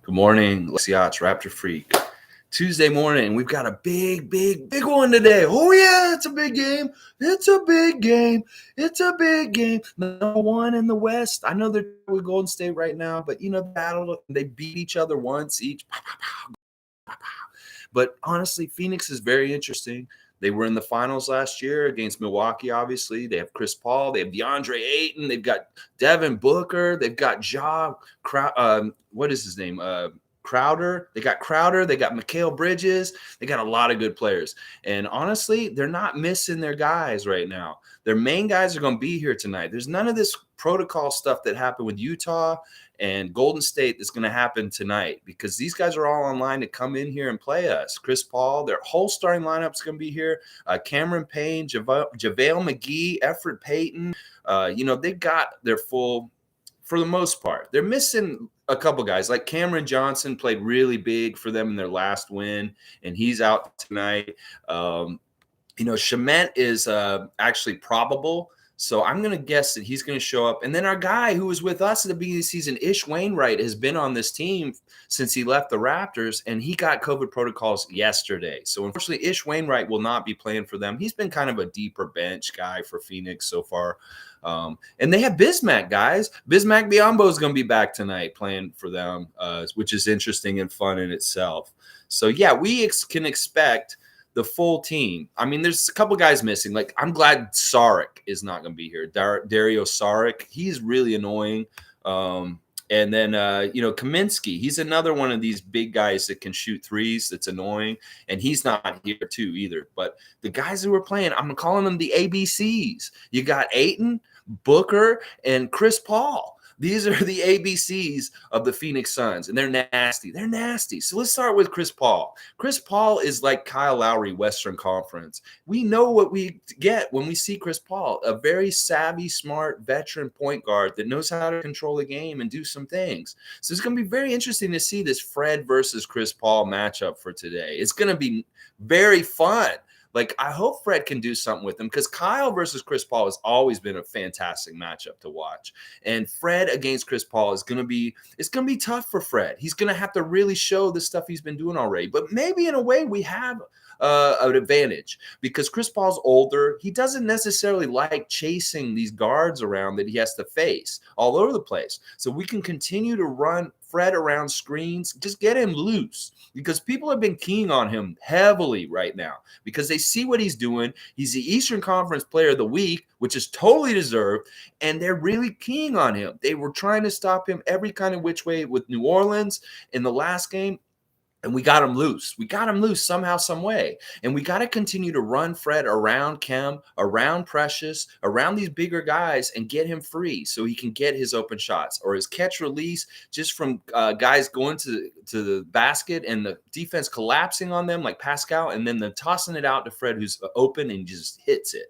Good morning, Yachts, Raptor Freak. Tuesday morning, we've got a big one today. Oh, yeah, it's a big game. It's a big game. It's a big game. Number one in the West. I know they're with Golden State right now, but, the battle, they beat each other once each. But honestly, Phoenix is very interesting. They were in the finals last year against Milwaukee, obviously. They have Chris Paul. They have DeAndre Ayton. They've got Devin Booker. They've got what is his name? Crowder. They got Crowder. They got Mikal Bridges. They got a lot of good players. And honestly, they're not missing their guys right now. Their main guys are going to be here tonight. There's none of this protocol stuff that happened with Utah and Golden State that's going to happen tonight because these guys are all online to come in here and play us. Chris Paul, their whole starting lineup is going to be here. Cameron Payne, JaVale McGee, Efrod Payton. They've got their full for the most part. They're missing a couple guys like Cameron Johnson played really big for them in their last win, and he's out tonight. Shemet is actually probable. So I'm going to guess that he's going to show up. And then our guy who was with us at the beginning of the season, Ish Wainwright, has been on this team since he left the Raptors, and he got COVID protocols yesterday. So unfortunately, Ish Wainwright will not be playing for them. He's been kind of a deeper bench guy for Phoenix so far. And they have Bismack, guys. Bismack Biyombo is going to be back tonight playing for them, which is interesting and fun in itself. So, yeah, we can expect – the full team. I mean, there's a couple guys missing. Like, I'm glad Saric is not going to be here. Dario Saric, he's really annoying. And then, Kaminsky, he's another one of these big guys that can shoot threes that's annoying, and he's not here too either. But the guys who are playing, I'm calling them the ABCs. You got Ayton, Booker, and Chris Paul. These are the ABCs of the Phoenix Suns, and they're nasty. They're nasty. So let's start with Chris Paul. Chris Paul is like Kyle Lowry, Western Conference. We know what we get when we see Chris Paul, a very savvy, smart, veteran point guard that knows how to control the game and do some things. So it's going to be very interesting to see this Fred versus Chris Paul matchup for today. It's going to be very fun. Like, I hope Fred can do something with him because Kyle versus Chris Paul has always been a fantastic matchup to watch. And Fred against Chris Paul it's going to be tough for Fred. He's going to have to really show the stuff he's been doing already. But maybe in a way we have an advantage because Chris Paul's older. He doesn't necessarily like chasing these guards around that he has to face all over the place. So we can continue to run Fred around screens, just get him loose because people have been keying on him heavily right now because they see what he's doing. He's the Eastern Conference Player of the Week, which is totally deserved, and they're really keying on him. They were trying to stop him every kind of which way with New Orleans in the last game. And we got him loose. We got him loose somehow, some way. And we got to continue to run Fred around Kem, around Precious, around these bigger guys and get him free so he can get his open shots or his catch release just from guys going to the basket and the defense collapsing on them like Pascal and then tossing it out to Fred who's open and just hits it.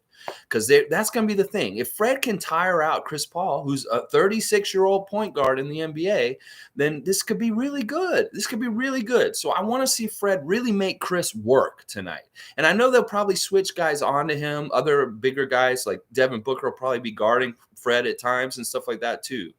Because that's going to be the thing. If Fred can tire out Chris Paul, who's a 36-year-old point guard in the NBA, then this could be really good. This could be really good. So I want to see Fred really make Chris work tonight. And I know they'll probably switch guys onto him. Other bigger guys like Devin Booker will probably be guarding Fred at times and stuff like that too.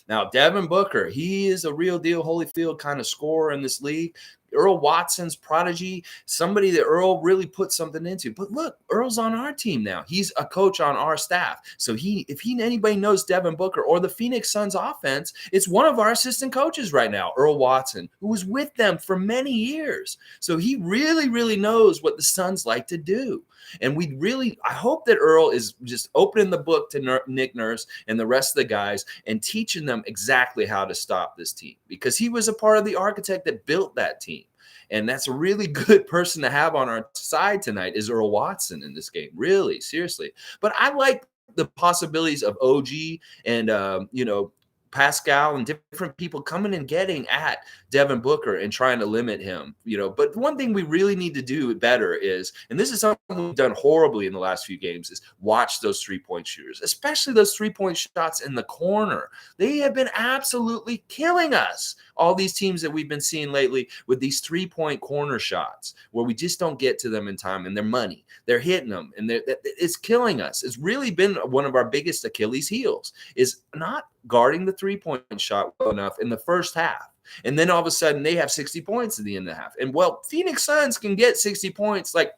Now, Devin Booker, he is a real deal Holyfield kind of scorer in this league. Earl Watson's prodigy, somebody that Earl really put something into. But look, Earl's on our team now. He's a coach on our staff. So if anybody knows Devin Booker or the Phoenix Suns offense, it's one of our assistant coaches right now, Earl Watson, who was with them for many years. So he really, really knows what the Suns like to do. And I hope that Earl is just opening the book to Nick Nurse and the rest of the guys and teaching them exactly how to stop this team because he was a part of the architect that built that team. And that's a really good person to have on our side tonight is Earl Watson in this game. Really, seriously. But I like the possibilities of OG and, Pascal and different people coming and getting at Devin Booker and trying to limit him, But one thing we really need to do better is, and this is something we've done horribly in the last few games, is watch those three-point shooters, especially those three-point shots in the corner. They have been absolutely killing us, all these teams that we've been seeing lately with these three-point corner shots where we just don't get to them in time and they're money. They're hitting them and it's killing us. It's really been one of our biggest Achilles heels is not guarding the three-point shot well enough in the first half. And then all of a sudden they have 60 points at the end of the half. And well, Phoenix Suns can get 60 points like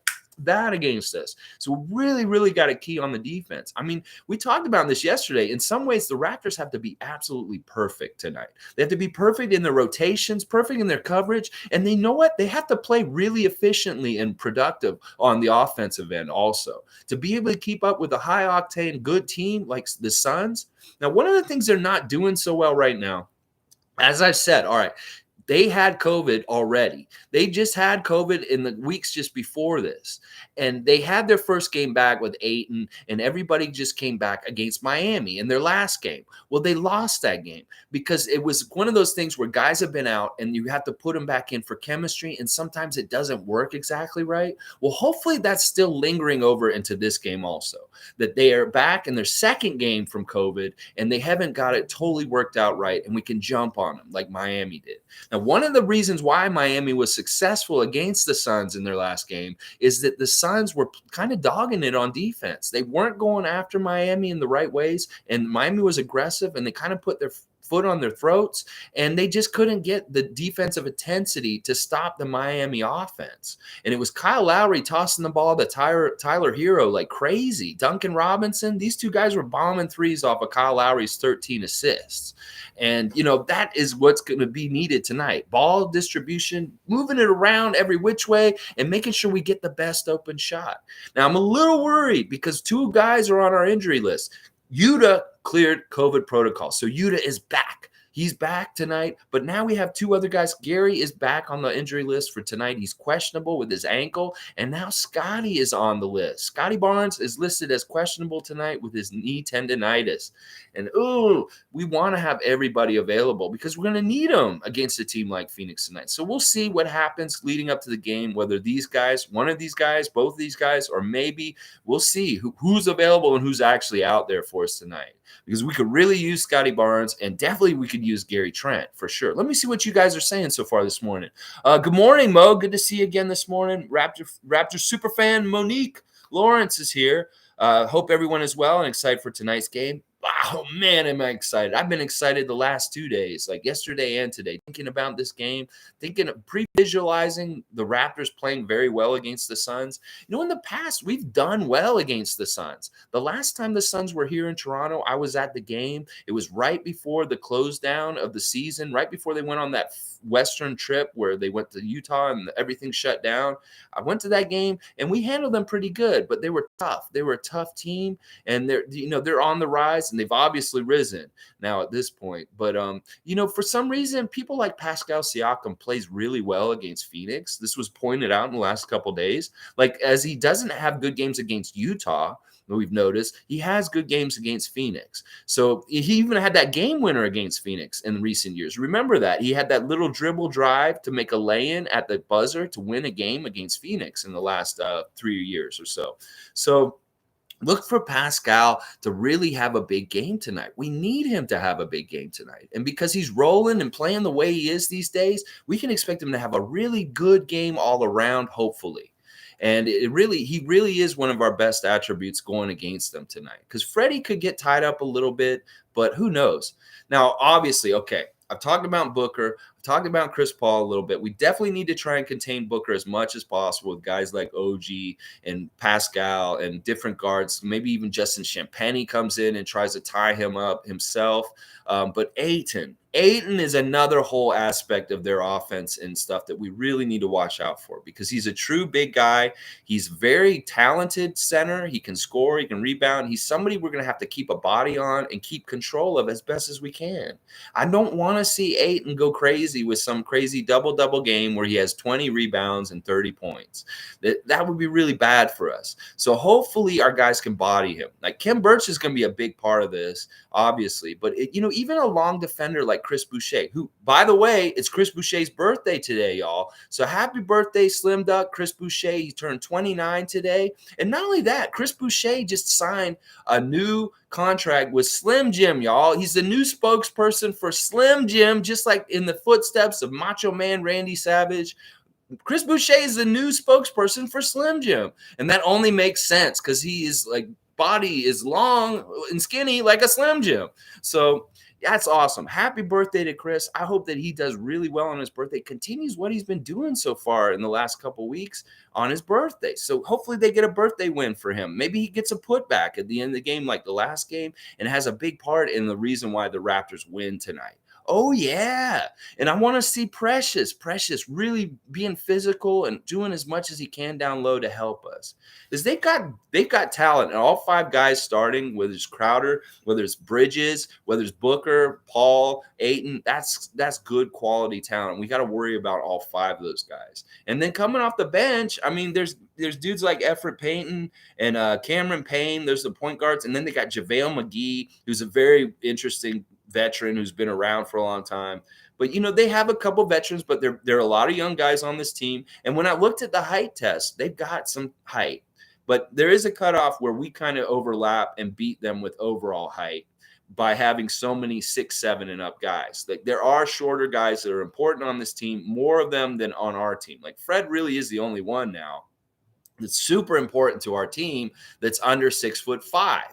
that against us. So we really, really got a key on the defense. I mean, we talked about this yesterday. In some ways, the Raptors have to be absolutely perfect tonight. They have to be perfect in their rotations, perfect in their coverage. And they know what? They have to play really efficiently and productive on the offensive end also to be able to keep up with a high octane, good team like the Suns. Now, one of the things they're not doing so well right now, as I've said, all right, they had COVID already. They just had COVID in the weeks just before this. And they had their first game back with Ayton, and everybody just came back against Miami in their last game. Well, they lost that game because it was one of those things where guys have been out and you have to put them back in for chemistry, and sometimes it doesn't work exactly right. Well, hopefully that's still lingering over into this game also, that they are back in their second game from COVID and they haven't got it totally worked out right, and we can jump on them like Miami did. Now, one of the reasons why Miami was successful against the Suns in their last game is that the Suns were kind of dogging it on defense. They weren't going after Miami in the right ways, and Miami was aggressive, and they kind of put their foot on their throats, and they just couldn't get the defensive intensity to stop the Miami offense. And it was Kyle Lowry tossing the ball to Tyler Hero like crazy. Duncan Robinson, these two guys were bombing threes off of Kyle Lowry's 13 assists. And, that is what's going to be needed tonight. Ball distribution, moving it around every which way, and making sure we get the best open shot. Now, I'm a little worried because two guys are on our injury list. Yuta cleared COVID protocol. So Yuta is back. He's back tonight, but now we have two other guys. Gary is back on the injury list for tonight. He's questionable with his ankle, and now Scotty is on the list. Scotty Barnes is listed as questionable tonight with his knee tendonitis. And, we want to have everybody available because we're going to need them against a team like Phoenix tonight. So we'll see what happens leading up to the game, whether these guys, one of these guys, both of these guys, or maybe we'll see who's available and who's actually out there for us tonight. Because we could really use Scotty Barnes, and definitely we could use Gary Trent for sure. Let me see what you guys are saying so far this morning. Good morning, Mo. Good to see you again this morning. Raptor superfan Monique Lawrence is here. Hope everyone is well and excited for tonight's game. Oh, man, am I excited. I've been excited the last 2 days, like yesterday and today, thinking about this game, thinking of pre-visualizing the Raptors playing very well against the Suns. In the past, we've done well against the Suns. The last time the Suns were here in Toronto, I was at the game. It was right before the close down of the season, right before they went on that Western trip where they went to Utah and everything shut down. I went to that game, and we handled them pretty good, but they were tough. They were a tough team, and they're on the rise, and they've obviously risen now at this point. But, for some reason, people like Pascal Siakam plays really well against Phoenix. This was pointed out in the last couple of days. Like, as he doesn't have good games against Utah, we've noticed, he has good games against Phoenix. So he even had that game winner against Phoenix in recent years. Remember that. He had that little dribble drive to make a lay-in at the buzzer to win a game against Phoenix in the last 3 years or so. So look for Pascal to really have a big game tonight. We need him to have a big game tonight. And because he's rolling and playing the way he is these days, we can expect him to have a really good game all around, hopefully. And he really is one of our best attributes going against them tonight. Because Freddie could get tied up a little bit, but who knows? Now, obviously, okay, I've talked about Booker. I've talked about Chris Paul a little bit. We definitely need to try and contain Booker as much as possible with guys like OG and Pascal and different guards. Maybe even Justin Champagnie comes in and tries to tie him up himself. But Ayton is another whole aspect of their offense and stuff that we really need to watch out for because he's a true big guy. He's very talented center. He can score. He can rebound. He's somebody we're going to have to keep a body on and keep control of as best as we can. I don't want to see Ayton go crazy with some crazy double-double game where he has 20 rebounds and 30 points. That would be really bad for us. So hopefully our guys can body him. Like Khem Birch is going to be a big part of this, obviously. But, even a long defender like Chris Boucher, who, by the way, it's Chris Boucher's birthday today, y'all. So happy birthday, Slim Duck, Chris Boucher. He turned 29 today. And not only that, Chris Boucher just signed a new contract with Slim Jim, y'all. He's the new spokesperson for Slim Jim, just like in the footsteps of Macho Man Randy Savage. Chris Boucher is the new spokesperson for Slim Jim. And that only makes sense because he is like body is long and skinny like a Slim Jim. So That's awesome. Happy birthday to Chris. I hope that he does really well on his birthday, continues what he's been doing so far in the last couple weeks on his birthday. So hopefully they get a birthday win for him. Maybe he gets a putback at the end of the game like the last game and has a big part in the reason why the Raptors win tonight. Oh, yeah. And I want to see Precious really being physical and doing as much as he can down low to help us. Because they've got talent. And all five guys starting, whether it's Crowder, whether it's Bridges, whether it's Booker, Paul, Ayton, that's good quality talent. We got to worry about all five of those guys. And then coming off the bench, I mean, there's dudes like Efren Payton and Cameron Payne. There's the point guards. And then they got JaVale McGee, who's a very interesting veteran who's been around for a long time. But, they have a couple veterans, but there are a lot of young guys on this team. And when I looked at the height test, they've got some height. But there is a cutoff where we kind of overlap and beat them with overall height by having so many 6'7" and up guys. Like, there are shorter guys that are important on this team, more of them than on our team. Like, Fred really is the only one now that's super important to our team that's under 6'5".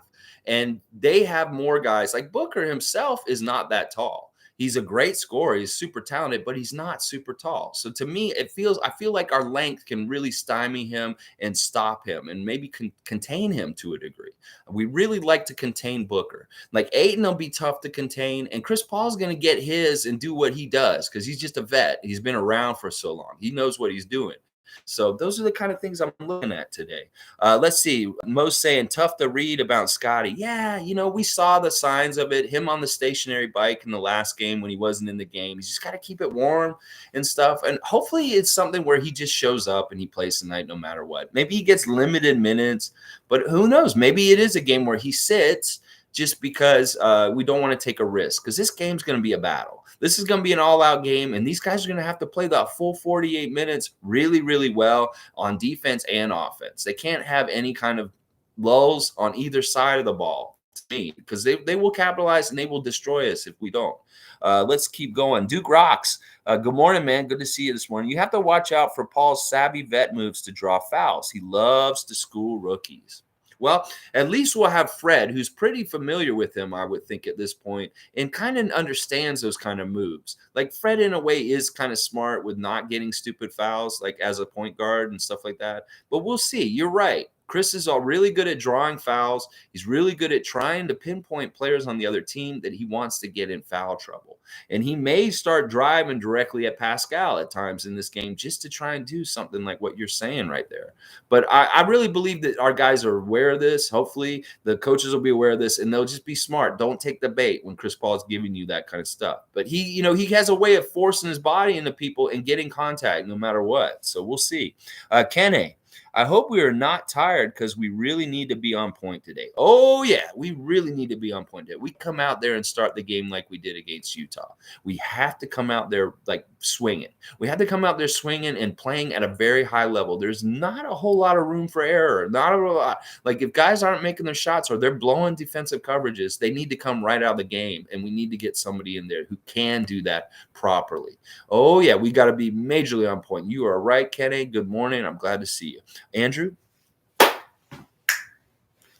And they have more guys. Like Booker himself is not that tall. He's a great scorer. He's super talented, but he's not super tall. So to me, I feel like our length can really stymie him and stop him and maybe contain him to a degree. We really like to contain Booker. Like Ayton will be tough to contain, and Chris Paul's going to get his and do what he does because he's just a vet. He's been around for so long. He knows what he's doing. So those are the kind of things I'm looking at today. Let's see. Mo's saying tough to read about Scotty. Yeah, we saw the signs of it. Him on the stationary bike in the last game when he wasn't in the game. He's just got to keep it warm and stuff. And hopefully it's something where he just shows up and he plays tonight no matter what. Maybe he gets limited minutes, but who knows? Maybe it is a game where he sits just because we don't want to take a risk because this game's going to be a battle. This is going to be an all-out game, and these guys are going to have to play the full 48 minutes really, really well on defense and offense. They can't have any kind of lulls on either side of the ball to me because they will capitalize and they will destroy us if we don't. Let's keep going. Duke Rocks. Good morning, man. Good to see you this morning. You have to watch out for Paul's savvy vet moves to draw fouls. He loves to school rookies. Well, at least we'll have Fred, who's pretty familiar with him, I would think, at this point, and kind of understands those kind of moves. Like Fred, in a way, is kind of smart with not getting stupid fouls, like as a point guard and stuff like that. But we'll see. You're right. Chris is all really good at drawing fouls. He's really good at trying to pinpoint players on the other team that he wants to get in foul trouble. And he may start driving directly at Pascal at times in this game just to try and do something like what you're saying right there. But I really believe that our guys are aware of this. Hopefully the coaches will be aware of this and they'll just be smart. Don't take the bait when Chris Paul is giving you that kind of stuff. But he has a way of forcing his body into people and getting contact no matter what. So we'll see. Kenne. I hope we are not tired because we really need to be on point today. Oh, yeah, we really need to be on point today. We come out there and start the game like we did against Utah. We have to come out there like swinging. We have to come out there swinging and playing at a very high level. There's not a whole lot of room for error. Not a lot. Like if guys aren't making their shots or they're blowing defensive coverages, they need to come right out of the game, and we need to get somebody in there who can do that properly. Oh, yeah, we got to be majorly on point. You are right, Kenny. Good morning. I'm glad to see you. Andrew,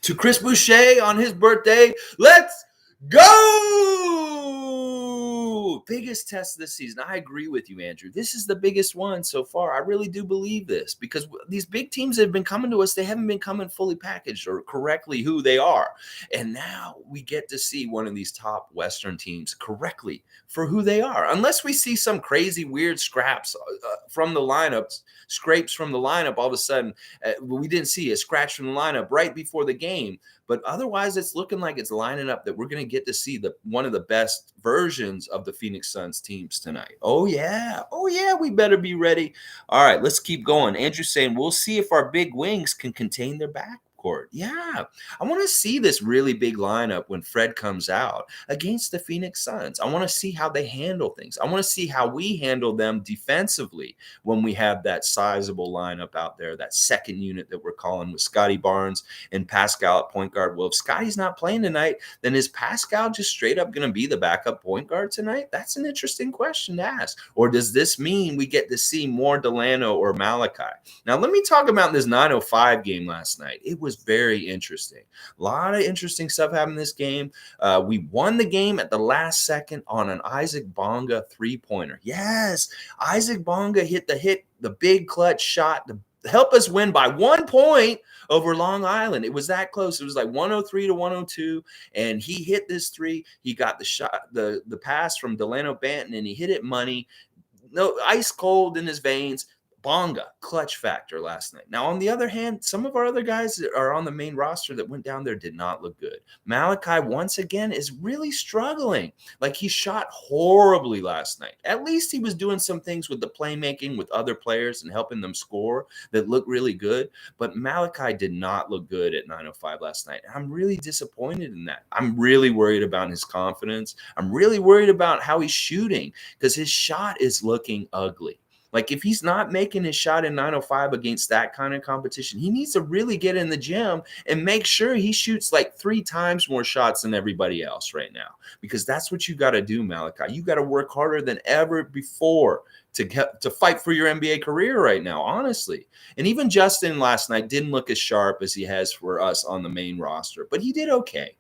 to Chris Boucher on his birthday, let's go! Biggest test this season. I agree with you, Andrew. This is the biggest one so far. I really do believe this because these big teams that have been coming to us, they haven't been coming fully packaged or correctly who they are. And now we get to see one of these top Western teams correctly for who they are. Unless we see some crazy, weird scraps from the lineups, scrapes from the lineup all of a sudden. We didn't see a scratch from the lineup right before the game. But otherwise, it's looking like it's lining up that we're going to get to see one of the best versions of the Phoenix Suns teams tonight. Oh, yeah. Oh, yeah. We better be ready. All right, let's keep going. Andrew's saying we'll see if our big wings can contain their backcourt. Yeah. I want to see this really big lineup when Fred comes out against the Phoenix Suns. I want to see how they handle things. I want to see how we handle them defensively when we have that sizable lineup out there, that second unit that we're calling with Scotty Barnes and Pascal at point guard. Well, if Scotty's not playing tonight, then is Pascal just straight up going to be the backup point guard tonight? That's an interesting question to ask. Or does this mean we get to see more Delano or Malachi? Now, let me talk about this 905 game last night. It was very interesting. A lot of interesting stuff happened in this game. We won the game at the last second on an Isaac Bonga three-pointer. Yes, Isaac Bonga hit the big clutch shot to help us win by 1 point over Long Island. It was that close. It was like 103 to 102, and he hit this three. He got the shot, the pass from Delano Banton, and he hit it money. No, ice cold in his veins. Bonga, clutch factor last night. Now, on the other hand, some of our other guys that are on the main roster that went down there did not look good. Malachi, once again, is really struggling. Like, he shot horribly last night. At least he was doing some things with the playmaking with other players and helping them score that looked really good. But Malachi did not look good at 9:05 last night. I'm really disappointed in that. I'm really worried about his confidence. I'm really worried about how he's shooting because his shot is looking ugly. Like, if he's not making his shot in 9:05 against that kind of competition, he needs to really get in the gym and make sure he shoots like 3 times more shots than everybody else right now, because that's what you got to do, Malachi. You got to work harder than ever before to fight for your NBA career right now, honestly. And even Justin last night didn't look as sharp as he has for us on the main roster, but he did okay.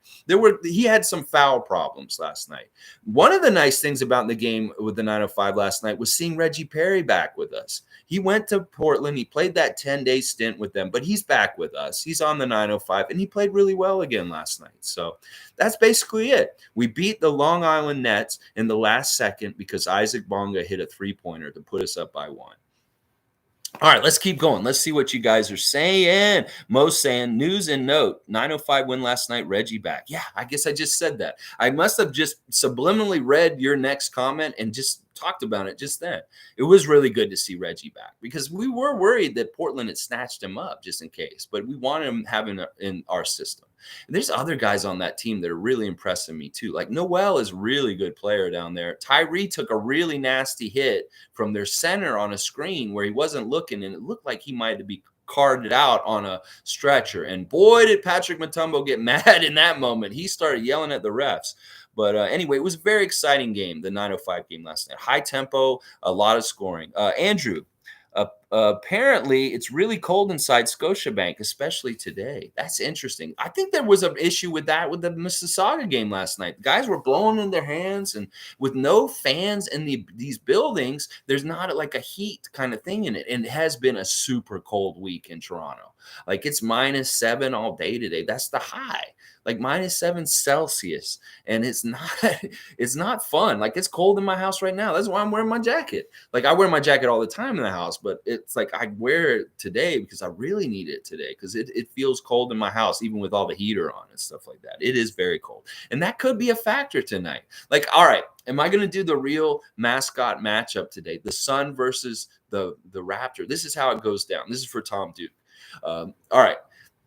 He had some foul problems last night. One of the nice things about the game with the 9:05 last night was seeing Reggie Perry back with us. He went to Portland. He played that 10-day stint with them, but he's back with us. He's on the 9:05, and he played really well again last night. So that's basically it. We beat the Long Island Nets in the last second because Isaac Bonga hit a three-pointer to put us up by 1. All right, let's keep going. Let's see what you guys are saying. Mo's saying, news and note, 9:05 win last night, Reggie back. Yeah, I guess I just said that. I must have just subliminally read your next comment and just talked about it just then. It was really good to see Reggie back because we were worried that Portland had snatched him up just in case, but we wanted him having in our system. And there's other guys on that team that are really impressing me too. Like Noel is a really good player down there. Tyree took a really nasty hit from their center on a screen where he wasn't looking, and it looked like he might be carted out on a stretcher. And boy, did Patrick Mutombo get mad in that moment. He started yelling at the refs. But anyway, it was a very exciting game, the 9:05 game last night. High tempo, a lot of scoring. Andrew, apparently it's really cold inside Scotiabank, especially today. That's interesting. I think there was an issue with that with the Mississauga game last night. The guys were blowing in their hands, and with no fans in these buildings, there's not like a heat kind of thing in it. And it has been a super cold week in Toronto. Like, it's -7 all day today. That's the high. Like -7 Celsius, and it's not fun. Like, it's cold in my house right now. That's why I'm wearing my jacket. Like, I wear my jacket all the time in the house, but it's like I wear it today because I really need it today because it feels cold in my house, even with all the heater on and stuff like that. It is very cold, and that could be a factor tonight. Like, all right, am I going to do the real mascot matchup today? The Sun versus the Raptor. This is how it goes down. This is for Tom Duke. All right.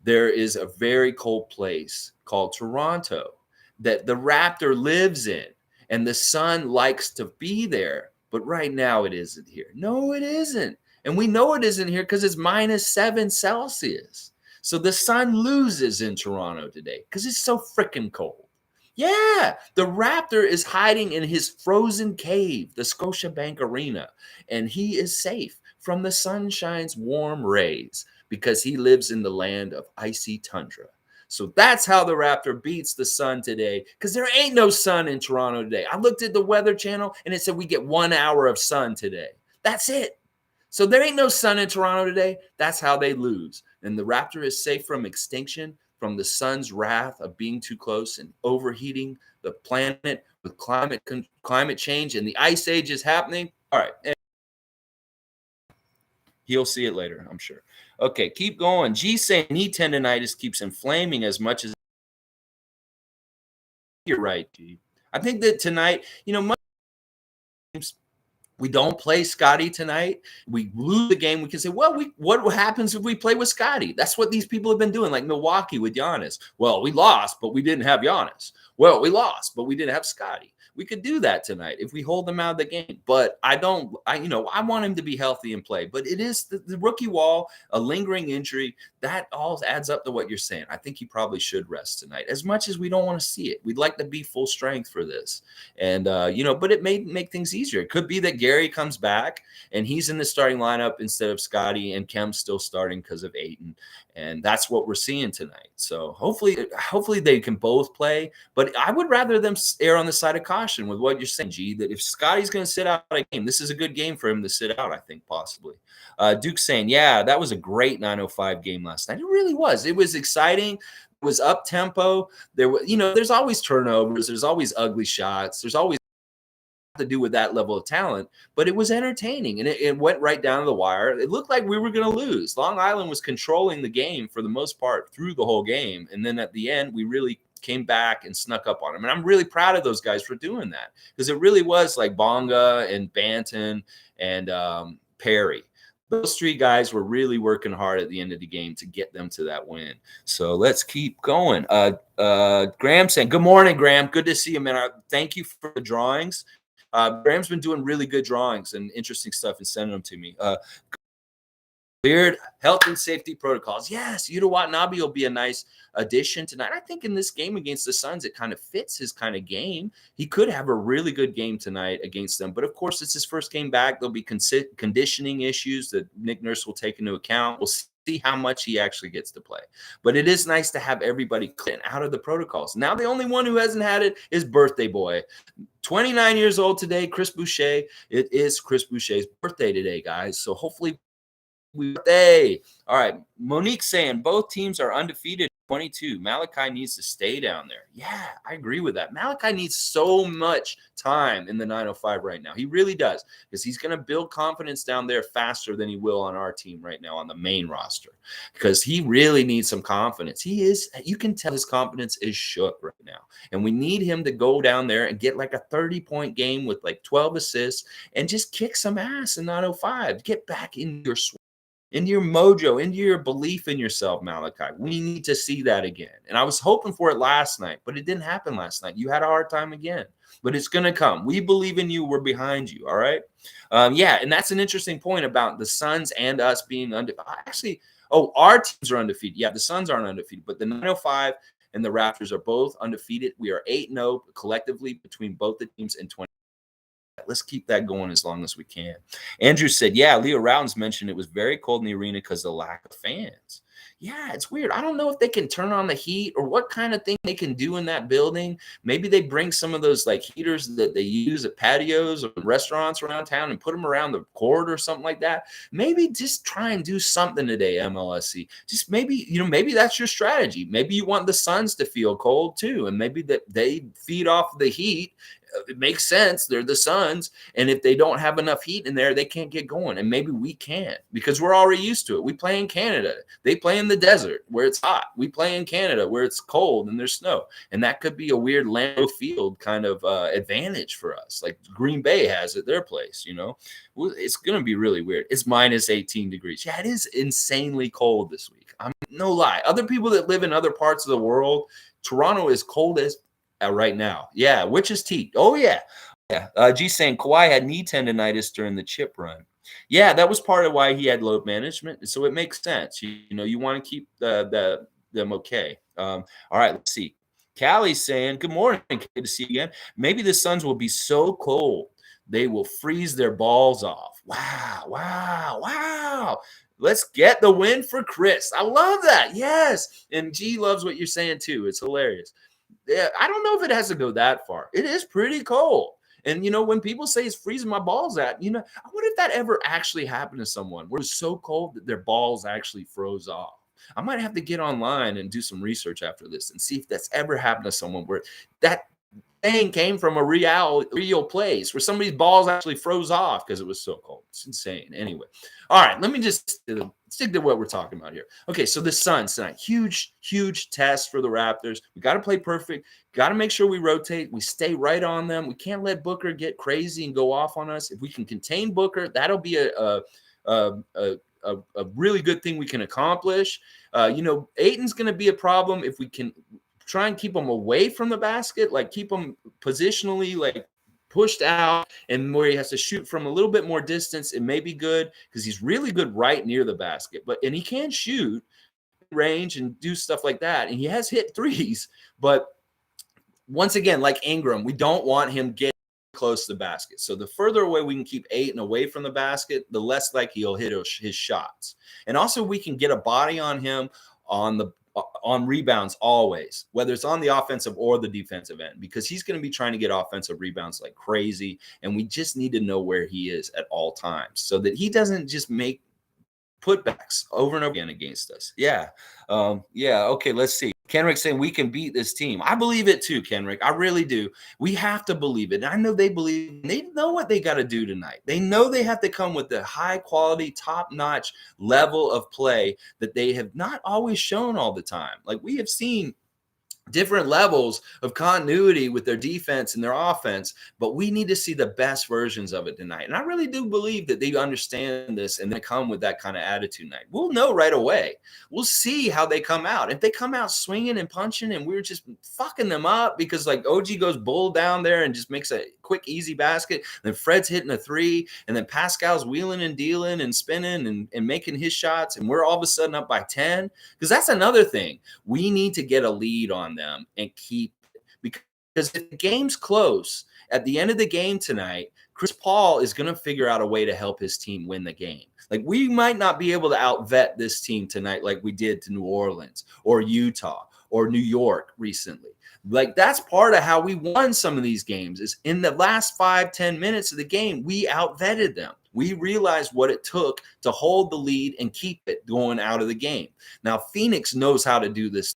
There is a very cold place called Toronto that the Raptor lives in, and the Sun likes to be there. But right now it isn't here. No, it isn't. And we know it isn't here because it's -7 Celsius. So the Sun loses in Toronto today because it's so freaking cold. Yeah, the Raptor is hiding in his frozen cave, the Scotiabank Arena, and he is safe from the sunshine's warm rays because he lives in the land of icy tundra. So that's how the Raptor beats the Sun today, because there ain't no sun in Toronto today. I looked at the Weather Channel, and it said we get 1 hour of sun today. That's it. So there ain't no sun in Toronto today. That's how they lose. And the Raptor is safe from extinction, from the Sun's wrath of being too close and overheating the planet with climate change, and the ice age is happening. All right. He'll see it later, I'm sure. Okay, keep going. G saying knee tendonitis keeps inflaming as much as. You're right, G. I think that tonight, we don't play Scotty tonight. We lose the game. We can say, well, what happens if we play with Scotty? That's what these people have been doing, like Milwaukee with Giannis. Well, we lost, but we didn't have Giannis. Well, we lost, but we didn't have Scotty. We could do that tonight if we hold them out of the game. But I want him to be healthy and play. But it is the rookie wall, a lingering injury. That all adds up to what you're saying. I think he probably should rest tonight, as much as we don't want to see it. We'd like to be full strength for this. And, but it may make things easier. It could be that Gary comes back and he's in the starting lineup instead of Scotty, and Kem's still starting because of Ayton. And that's what we're seeing tonight. So hopefully they can both play. But I would rather them err on the side of caution with what you're saying, G, that if Scotty's going to sit out a game, this is a good game for him to sit out, I think, possibly. Duke's saying, yeah, that was a great 905 game last night. It really was. It was exciting. It was up tempo. There was, there's always turnovers. There's always ugly shots. There's always to do with that level of talent, but it was entertaining and it went right down to the wire. It looked like we were going to lose. Long Island was controlling the game for the most part through the whole game. And then at the end, we really came back and snuck up on them. And I'm really proud of those guys for doing that because it really was like Bonga and Banton and Perry. Those three guys were really working hard at the end of the game to get them to that win. So let's keep going. Graham saying, good morning, Graham. Good to see you, man. Thank you for the drawings. Graham's been doing really good drawings and interesting stuff and sending them to me. Weird health and safety protocols. Yes, Yuta Watanabe will be a nice addition tonight. I think in this game against the Suns, it kind of fits his kind of game. He could have a really good game tonight against them. But, of course, it's his first game back. There'll be conditioning issues that Nick Nurse will take into account. We'll see how much he actually gets to play. But it is nice to have everybody clean out of the protocols. Now the only one who hasn't had it is birthday boy. 29 years old today, Chris Boucher. It is Chris Boucher's birthday today, guys. So hopefully all right. Monique saying both teams are undefeated 22. Malachi needs to stay down there. Yeah, I agree with that. Malachi needs so much time in the 905 right now. He really does because he's going to build confidence down there faster than he will on our team right now on the main roster because he really needs some confidence. You can tell his confidence is shook right now. And we need him to go down there and get like a 30-point game with like 12 assists and just kick some ass in 905. Get back in your swing. Into your mojo, into your belief in yourself, Malachi. We need to see that again. And I was hoping for it last night, but it didn't happen last night. You had a hard time again, but it's going to come. We believe in you. We're behind you. All right. Yeah. And that's an interesting point about the Suns and us being undefeated. Our teams are undefeated. Yeah. The Suns aren't undefeated, but the 905 and the Raptors are both undefeated. We are 8-0 collectively between both the teams in 20. Let's keep that going as long as we can. Andrew said, yeah, Leo Rounds mentioned it was very cold in the arena because of the lack of fans. Yeah, it's weird. I don't know if they can turn on the heat or what kind of thing they can do in that building. Maybe they bring some of those like heaters that they use at patios or restaurants around town and put them around the court or something like that. Maybe just try and do something today, MLSC. Just maybe that's your strategy. Maybe you want the Suns to feel cold too, and maybe that they feed off the heat. It makes sense. They're the Suns. And if they don't have enough heat in there, they can't get going. And maybe we can't because we're already used to it. We play in Canada. They play in the desert where it's hot. We play in Canada where it's cold and there's snow. And that could be a weird Lambeau Field kind of advantage for us. Like Green Bay has at their place, It's going to be really weird. It's minus 18 degrees. Yeah, it is insanely cold this week. I'm no lie. Other people that live in other parts of the world, Toronto is cold as right now. Yeah, which is T. Oh, yeah. G saying Kawhi had knee tendonitis during the chip run. Yeah, that was part of why he had load management. So it makes sense. You want to keep them okay. All right, let's see. Callie's saying, good morning. Good to see you again. Maybe the Suns will be so cold they will freeze their balls off. Wow. Let's get the win for Chris. I love that. Yes. And G loves what you're saying, too. It's hilarious. Yeah, I don't know if it has to go that far. It is pretty cold. And, when people say it's freezing my balls I wonder if that ever actually happened to someone where it's so cold that their balls actually froze off. I might have to get online and do some research after this and see if that's ever happened to someone where that thing came from a real place where somebody's balls actually froze off because it was so cold. It's insane. Anyway. All right. Let me just stick to what we're talking about here. Okay. So the Suns tonight, huge test for the Raptors. We got to play perfect. Got to make sure we rotate. We stay right on them. We can't let Booker get crazy and go off on us. If we can contain Booker, that'll be a really good thing we can accomplish. Ayton's going to be a problem if we can try and keep them away from the basket, like keep them positionally like pushed out and where he has to shoot from a little bit more distance. It may be good because he's really good right near the basket, and he can shoot range and do stuff like that. And he has hit threes, but once again, like Ingram, we don't want him getting close to the basket. So the further away we can keep Ayton away from the basket, the less likely he'll hit his shots. And also we can get a body on him on rebounds always, whether it's on the offensive or the defensive end, because he's going to be trying to get offensive rebounds like crazy. And we just need to know where he is at all times so that he doesn't just make putbacks over and over again against us. Yeah. Okay, let's see. Kenrick saying we can beat this team. I believe it too, Kenrick. I really do. We have to believe it. And I know they believe. They know what they got to do tonight. They know they have to come with the high quality, top-notch level of play that they have not always shown all the time. Like we have seen different levels of continuity with their defense and their offense, but we need to see the best versions of it tonight. And I really do believe that they understand this and they come with that kind of attitude tonight. We'll know right away. We'll see how they come out. If they come out swinging and punching and we're just fucking them up because like OG goes bull down there and just makes a quick, easy basket, then Fred's hitting a three, and then Pascal's wheeling and dealing and spinning and making his shots, and we're all of a sudden up by 10, because that's another thing. We need to get a lead on them and keep it, because if the game's close at the end of the game tonight, Chris Paul is going to figure out a way to help his team win the game. Like we might not be able to outvet this team tonight like we did to New Orleans or Utah or New York recently. Like that's part of how we won some of these games, is in the last 5-10 minutes of the game, we outvetted them. We realized what it took to hold the lead and keep it going out of the game. Now, Phoenix knows how to do this.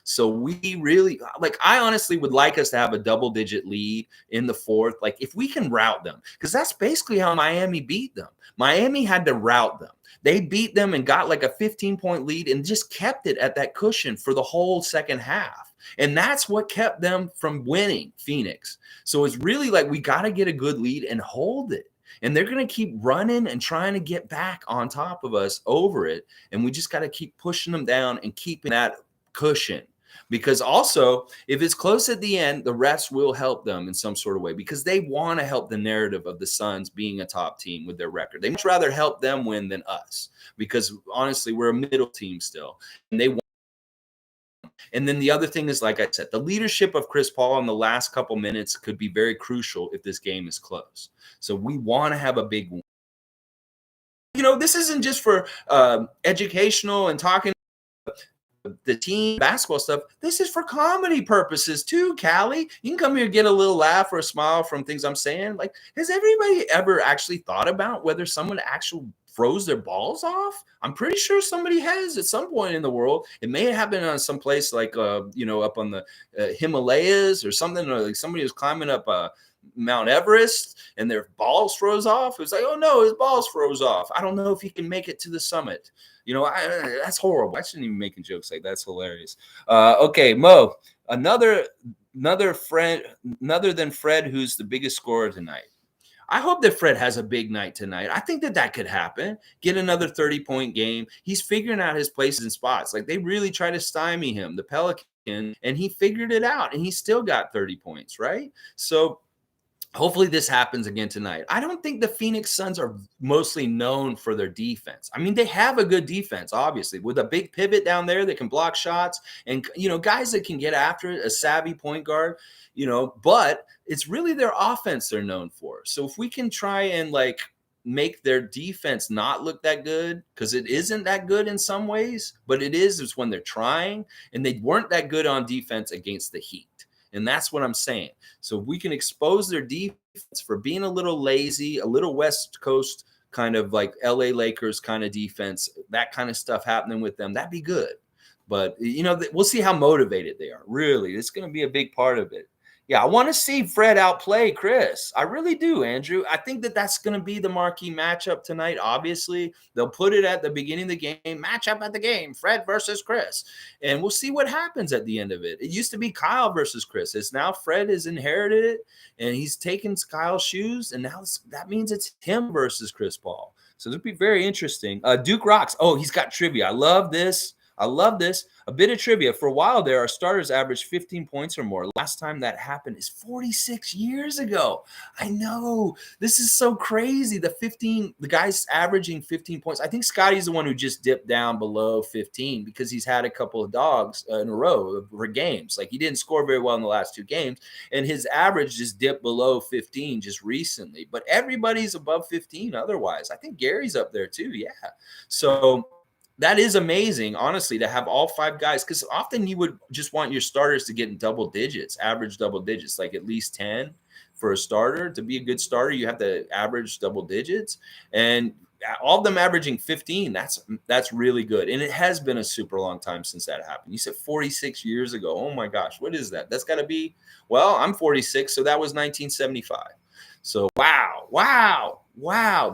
So we really, like, I honestly would like us to have a double-digit lead in the fourth. Like, if we can rout them, because that's basically how Miami beat them. Miami had to rout them. They beat them and got like a 15-point lead and just kept it at that cushion for the whole second half. And that's what kept them from winning, Phoenix. So it's really like we got to get a good lead and hold it. And they're going to keep running and trying to get back on top of us over it. And we just got to keep pushing them down and keeping that cushion. Because also, if it's close at the end, the refs will help them in some sort of way, because they want to help the narrative of the Suns being a top team with their record. They much rather help them win than us, because honestly, we're a middle team still. And they want. And then the other thing is, like I said, the leadership of Chris Paul in the last couple minutes could be very crucial if this game is close. So we want to have a big win. You know, this isn't just for educational and talking the team basketball stuff. This is for comedy purposes too, Callie. You can come here and get a little laugh or a smile from things I'm saying. Like, has everybody ever actually thought about whether someone actually froze their balls off? I'm pretty sure somebody has at some point in the world. It may have happened on some place like up on the Himalayas or something, or like somebody was climbing up Mount Everest and their balls froze off. It was like, oh no, his balls froze off. I don't know if he can make it to the summit. You know, that's horrible. I shouldn't even be making jokes like that. That's hilarious. Okay, Mo, another friend, other than Fred, who's the biggest scorer tonight. I hope that Fred has a big night tonight. I think that could happen. Get another 30-point game. He's figuring out his places and spots. Like, they really try to stymie him, the Pelican, and he figured it out, and he still got 30 points, right? So hopefully this happens again tonight. I don't think the Phoenix Suns are mostly known for their defense. I mean, they have a good defense, obviously, with a big pivot down there that can block shots and, guys that can get after it, a savvy point guard, but it's really their offense they're known for. So if we can try and make their defense not look that good, because it isn't that good in some ways, but it's when they're trying, and they weren't that good on defense against the Heat. And that's what I'm saying. So if we can expose their defense for being a little lazy, a little West Coast kind of like LA Lakers kind of defense, that kind of stuff happening with them, that'd be good. But, we'll see how motivated they are. Really, it's going to be a big part of it. Yeah, I want to see Fred outplay Chris. I really do, Andrew. I think that's going to be the marquee matchup tonight. Obviously, they'll put it at the beginning of the game, matchup at the game, Fred versus Chris. And we'll see what happens at the end of it. It used to be Kyle versus Chris. It's now Fred has inherited it, and he's taken Kyle's shoes, and now that means it's him versus Chris Paul. So it'll be very interesting. Duke Rocks. Oh, he's got trivia. I love this. I love this. A bit of trivia. For a while there, our starters averaged 15 points or more. Last time that happened is 46 years ago. I know. This is so crazy. The guys averaging 15 points. I think Scotty's the one who just dipped down below 15 because he's had a couple of dogs in a row for games. Like he didn't score very well in the last 2 games, and his average just dipped below 15 just recently. But everybody's above 15 otherwise. I think Gary's up there too. Yeah. So that is amazing, honestly, to have all 5 guys, because often you would just want your starters to get in double digits, average double digits, like at least 10 for a starter. To be a good starter, you have to average double digits, and all of them averaging 15. That's really good, and it has been a super long time since that happened. You said 46 years ago. Oh my gosh, what is that? That's got to be, well, I'm 46, so that was 1975. So wow.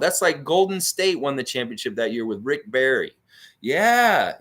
That's like Golden State won the championship that year with Rick Barry. Yeah.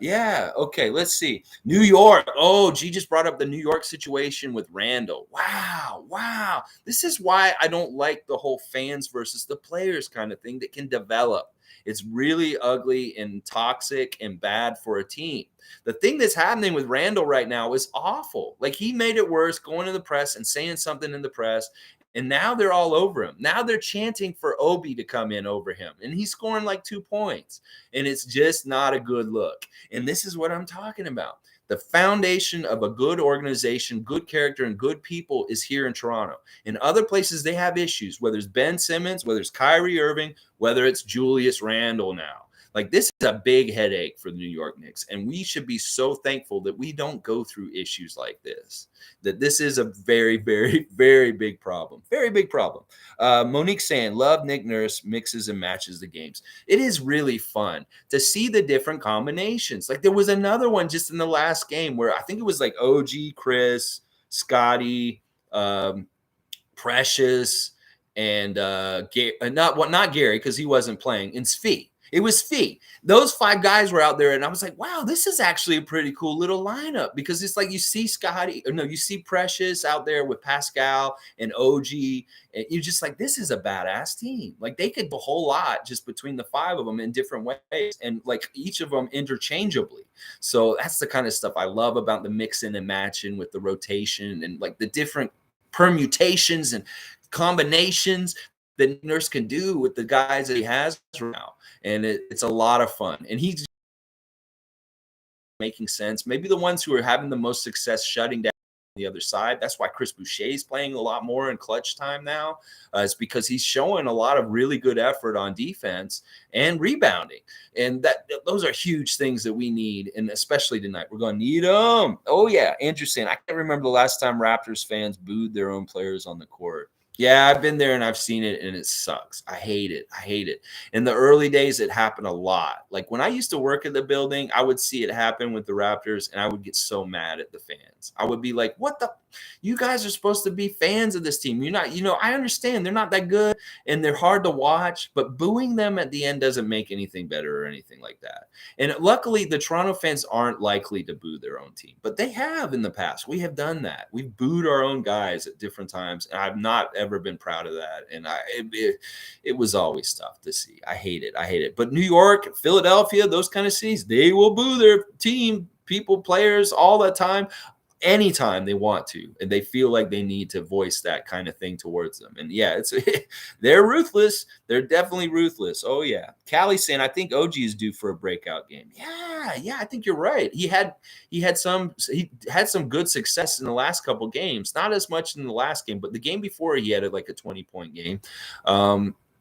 Okay, let's see. New York. Oh, G just brought up the New York situation with Randall. Wow. This is why I don't like the whole fans versus the players kind of thing that can develop. It's really ugly and toxic and bad for a team. The thing that's happening with Randall right now is awful. Like he made it worse going to the press and saying something in the press. And now they're all over him. Now they're chanting for Obi to come in over him. And he's scoring like 2 points. And it's just not a good look. And this is what I'm talking about. The foundation of a good organization, good character, and good people is here in Toronto. In other places, they have issues, whether it's Ben Simmons, whether it's Kyrie Irving, whether it's Julius Randle now. Like this is a big headache for the New York Knicks, and we should be so thankful that we don't go through issues like this. That this is a very, very, very big problem. Very big problem. Monique saying, love Nick Nurse mixes and matches the games. It is really fun to see the different combinations. Like there was another one just in the last game where I think it was like OG, Chris, Scotty, Precious, and not Gary because he wasn't playing, and Svi. It was Fee. Those 5 guys were out there, and I was like, wow, this is actually a pretty cool little lineup because it's like you see you see Precious out there with Pascal and OG, and you're just like, this is a badass team. Like they could do a whole lot just between the 5 of them in different ways, and like each of them interchangeably. So that's the kind of stuff I love about the mixing and matching with the rotation and like the different permutations and combinations that Nurse can do with the guys that he has right now. And it's a lot of fun. And he's making sense. Maybe the ones who are having the most success shutting down the other side. That's why Chris Boucher is playing a lot more in clutch time now. It's because he's showing a lot of really good effort on defense and rebounding. And those are huge things that we need. And especially tonight, we're going to need them. Oh, yeah. Andrew saying, I can't remember the last time Raptors fans booed their own players on the court. Yeah, I've been there and I've seen it, and it sucks. I hate it. In the early days, it happened a lot. Like when I used to work at the building, I would see it happen with the Raptors, and I would get so mad at the fans. I would be like, what the? You guys are supposed to be fans of this team. You're not, I understand they're not that good and they're hard to watch, but booing them at the end doesn't make anything better or anything like that. And luckily, the Toronto fans aren't likely to boo their own team, but they have in the past. We have done that. We've booed our own guys at different times, and I've not ever been proud of that. And it was always tough to see. I hate it. But New York, Philadelphia, those kind of cities, they will boo their team, people, players all the time, anytime they want to, and they feel like they need to voice that kind of thing towards them. And yeah, they're ruthless. They're definitely ruthless. Oh yeah. Callie saying, I think OG is due for a breakout game. Yeah, I think you're right. He had some good success in the last couple games, not as much in the last game, but the game before he had like a 20-point game.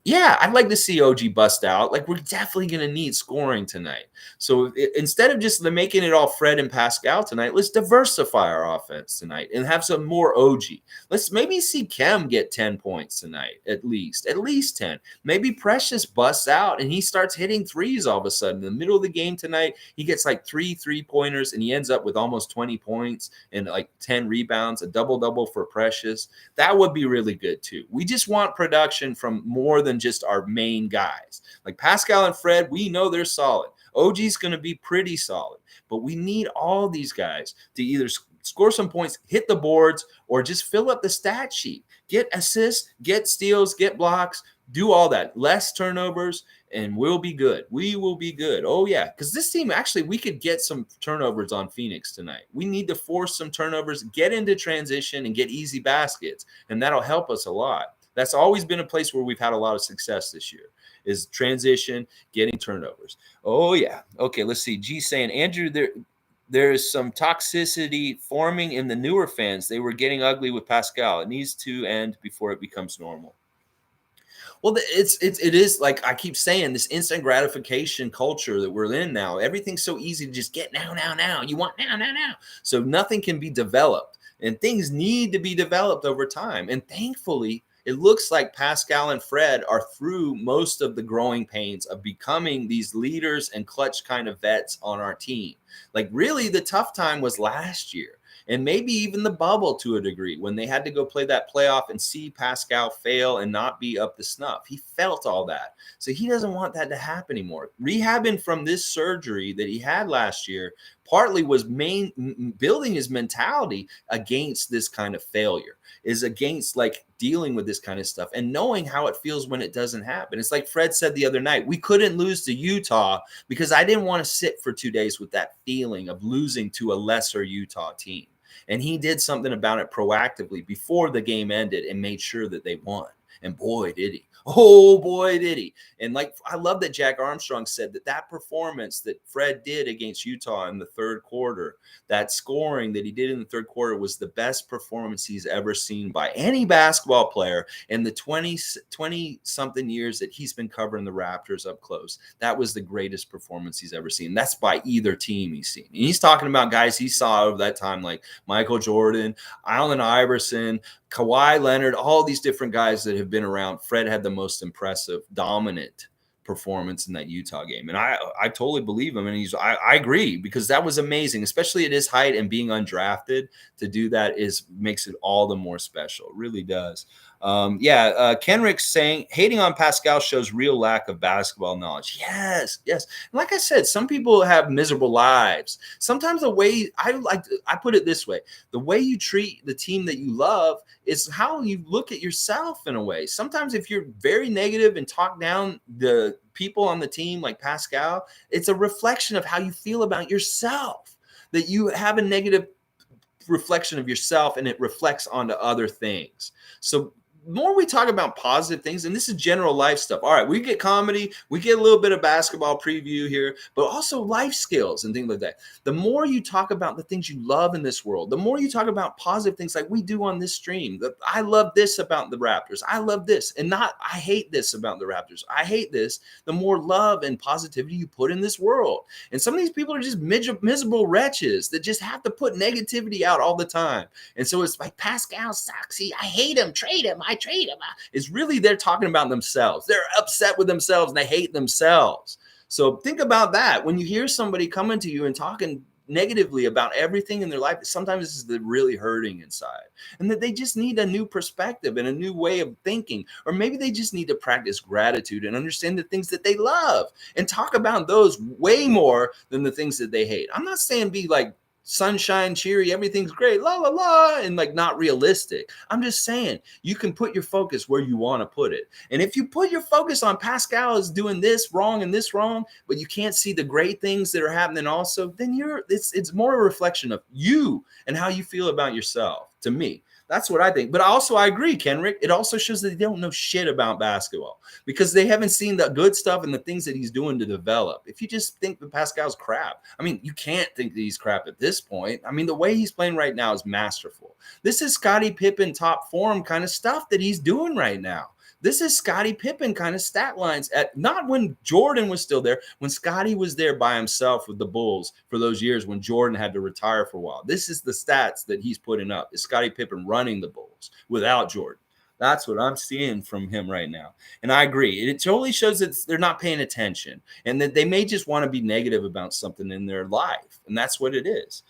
Yeah, I'd like to see OG bust out. Like, we're definitely going to need scoring tonight. So instead of just making it all Fred and Pascal tonight, let's diversify our offense tonight and have some more OG. Let's maybe see Kem get 10 points tonight, at least 10. Maybe Precious busts out and he starts hitting threes all of a sudden. In the middle of the game tonight, he gets like 3 3-pointers and he ends up with almost 20 points and like 10 rebounds, a double-double for Precious. That would be really good too. We just want production from more than just our main guys. Like Pascal and Fred, we know they're solid. OG's going to be pretty solid, but we need all these guys to either score some points, hit the boards, or just fill up the stat sheet. Get assists, get steals, get blocks, Do all that. Less turnovers, and we'll be good. We will be good. Oh, yeah. Because this team, actually, we could get some turnovers on Phoenix tonight. We need to force some turnovers, get into transition, and get easy baskets. And that'll help us a lot. That's always been a place where we've had a lot of success this year, is transition, getting turnovers. Oh, yeah. Okay, let's see. G saying, Andrew, there is some toxicity forming in the newer fans. They were getting ugly with Pascal. It needs to end before it becomes normal. Well, it is like I keep saying, this instant gratification culture that we're in now. Everything's so easy to just get now, now, now. You want now, now, now. So nothing can be developed, and things need to be developed over time. And thankfully, it looks like Pascal and Fred are through most of the growing pains of becoming these leaders and clutch kind of vets on our team. Like, really, the tough time was last year, and maybe even the bubble to a degree, when they had to go play that playoff and see Pascal fail and not be up to snuff. He felt all that. So he doesn't want that to happen anymore. Rehabbing from this surgery that he had last year partly was building his mentality against this kind of failure, is against like dealing with this kind of stuff and knowing how it feels when it doesn't happen. It's like Fred said the other night, we couldn't lose to Utah because I didn't want to sit for 2 days with that feeling of losing to a lesser Utah team. And he did something about it proactively before the game ended and made sure that they won. And boy, did he. Oh, boy, did he. And like, I love that Jack Armstrong said that performance that Fred did against Utah in the third quarter, that scoring that he did in the third quarter, was the best performance he's ever seen by any basketball player in the 20-something years that he's been covering the Raptors up close. That was the greatest performance he's ever seen. That's by either team he's seen. And he's talking about guys he saw over that time, like Michael Jordan, Allen Iverson, Kawhi Leonard, all these different guys that have been around. Fred had the most impressive, dominant performance in that Utah game. And I totally believe him. And I agree, because that was amazing, especially at his height, and being undrafted to do that makes it all the more special. It really does. Kenrick's saying, hating on Pascal shows real lack of basketball knowledge. Yes. And like I said, some people have miserable lives. Sometimes the way I put it this way, the way you treat the team that you love is how you look at yourself in a way. Sometimes if you're very negative and talk down the people on the team like Pascal, it's a reflection of how you feel about yourself, that you have a negative reflection of yourself and it reflects onto other things. So the more we talk about positive things, and this is general life stuff. All right, we get comedy, we get a little bit of basketball preview here, but also life skills and things like that. The more you talk about the things you love in this world, the more you talk about positive things like we do on this stream. I love this about the Raptors. I love this, and not I hate this about the Raptors. I hate this. The more love and positivity you put in this world. And some of these people are just miserable wretches that just have to put negativity out all the time. And so it's like, Pascal sucks. I hate him. Trade him. I trade him. It's really, they're talking about themselves. They're upset with themselves and they hate themselves. So think about that. When you hear somebody coming to you and talking negatively about everything in their life, sometimes they're really hurting inside, and that they just need a new perspective and a new way of thinking. Or maybe they just need to practice gratitude and understand the things that they love and talk about those way more than the things that they hate. I'm not saying be like sunshine, cheery, everything's great, la la la, and like not realistic. I'm just saying you can put your focus where you want to put it. And if you put your focus on Pascal is doing this wrong and this wrong, but you can't see the great things that are happening also, then it's more a reflection of you and how you feel about yourself, to me. That's what I think. But also, I agree, Kenrick. It also shows that they don't know shit about basketball because they haven't seen the good stuff and the things that he's doing to develop. If you just think that Pascal's crap, I mean, you can't think that he's crap at this point. I mean, the way he's playing right now is masterful. This is Scottie Pippen top form kind of stuff that he's doing right now. This is Scottie Pippen kind of stat lines, at not when Jordan was still there, when Scottie was there by himself with the Bulls for those years when Jordan had to retire for a while. This is the stats that he's putting up, is Scottie Pippen running the Bulls without Jordan. That's what I'm seeing from him right now. And I agree. It totally shows that they're not paying attention and that they may just want to be negative about something in their life. And that's what it is.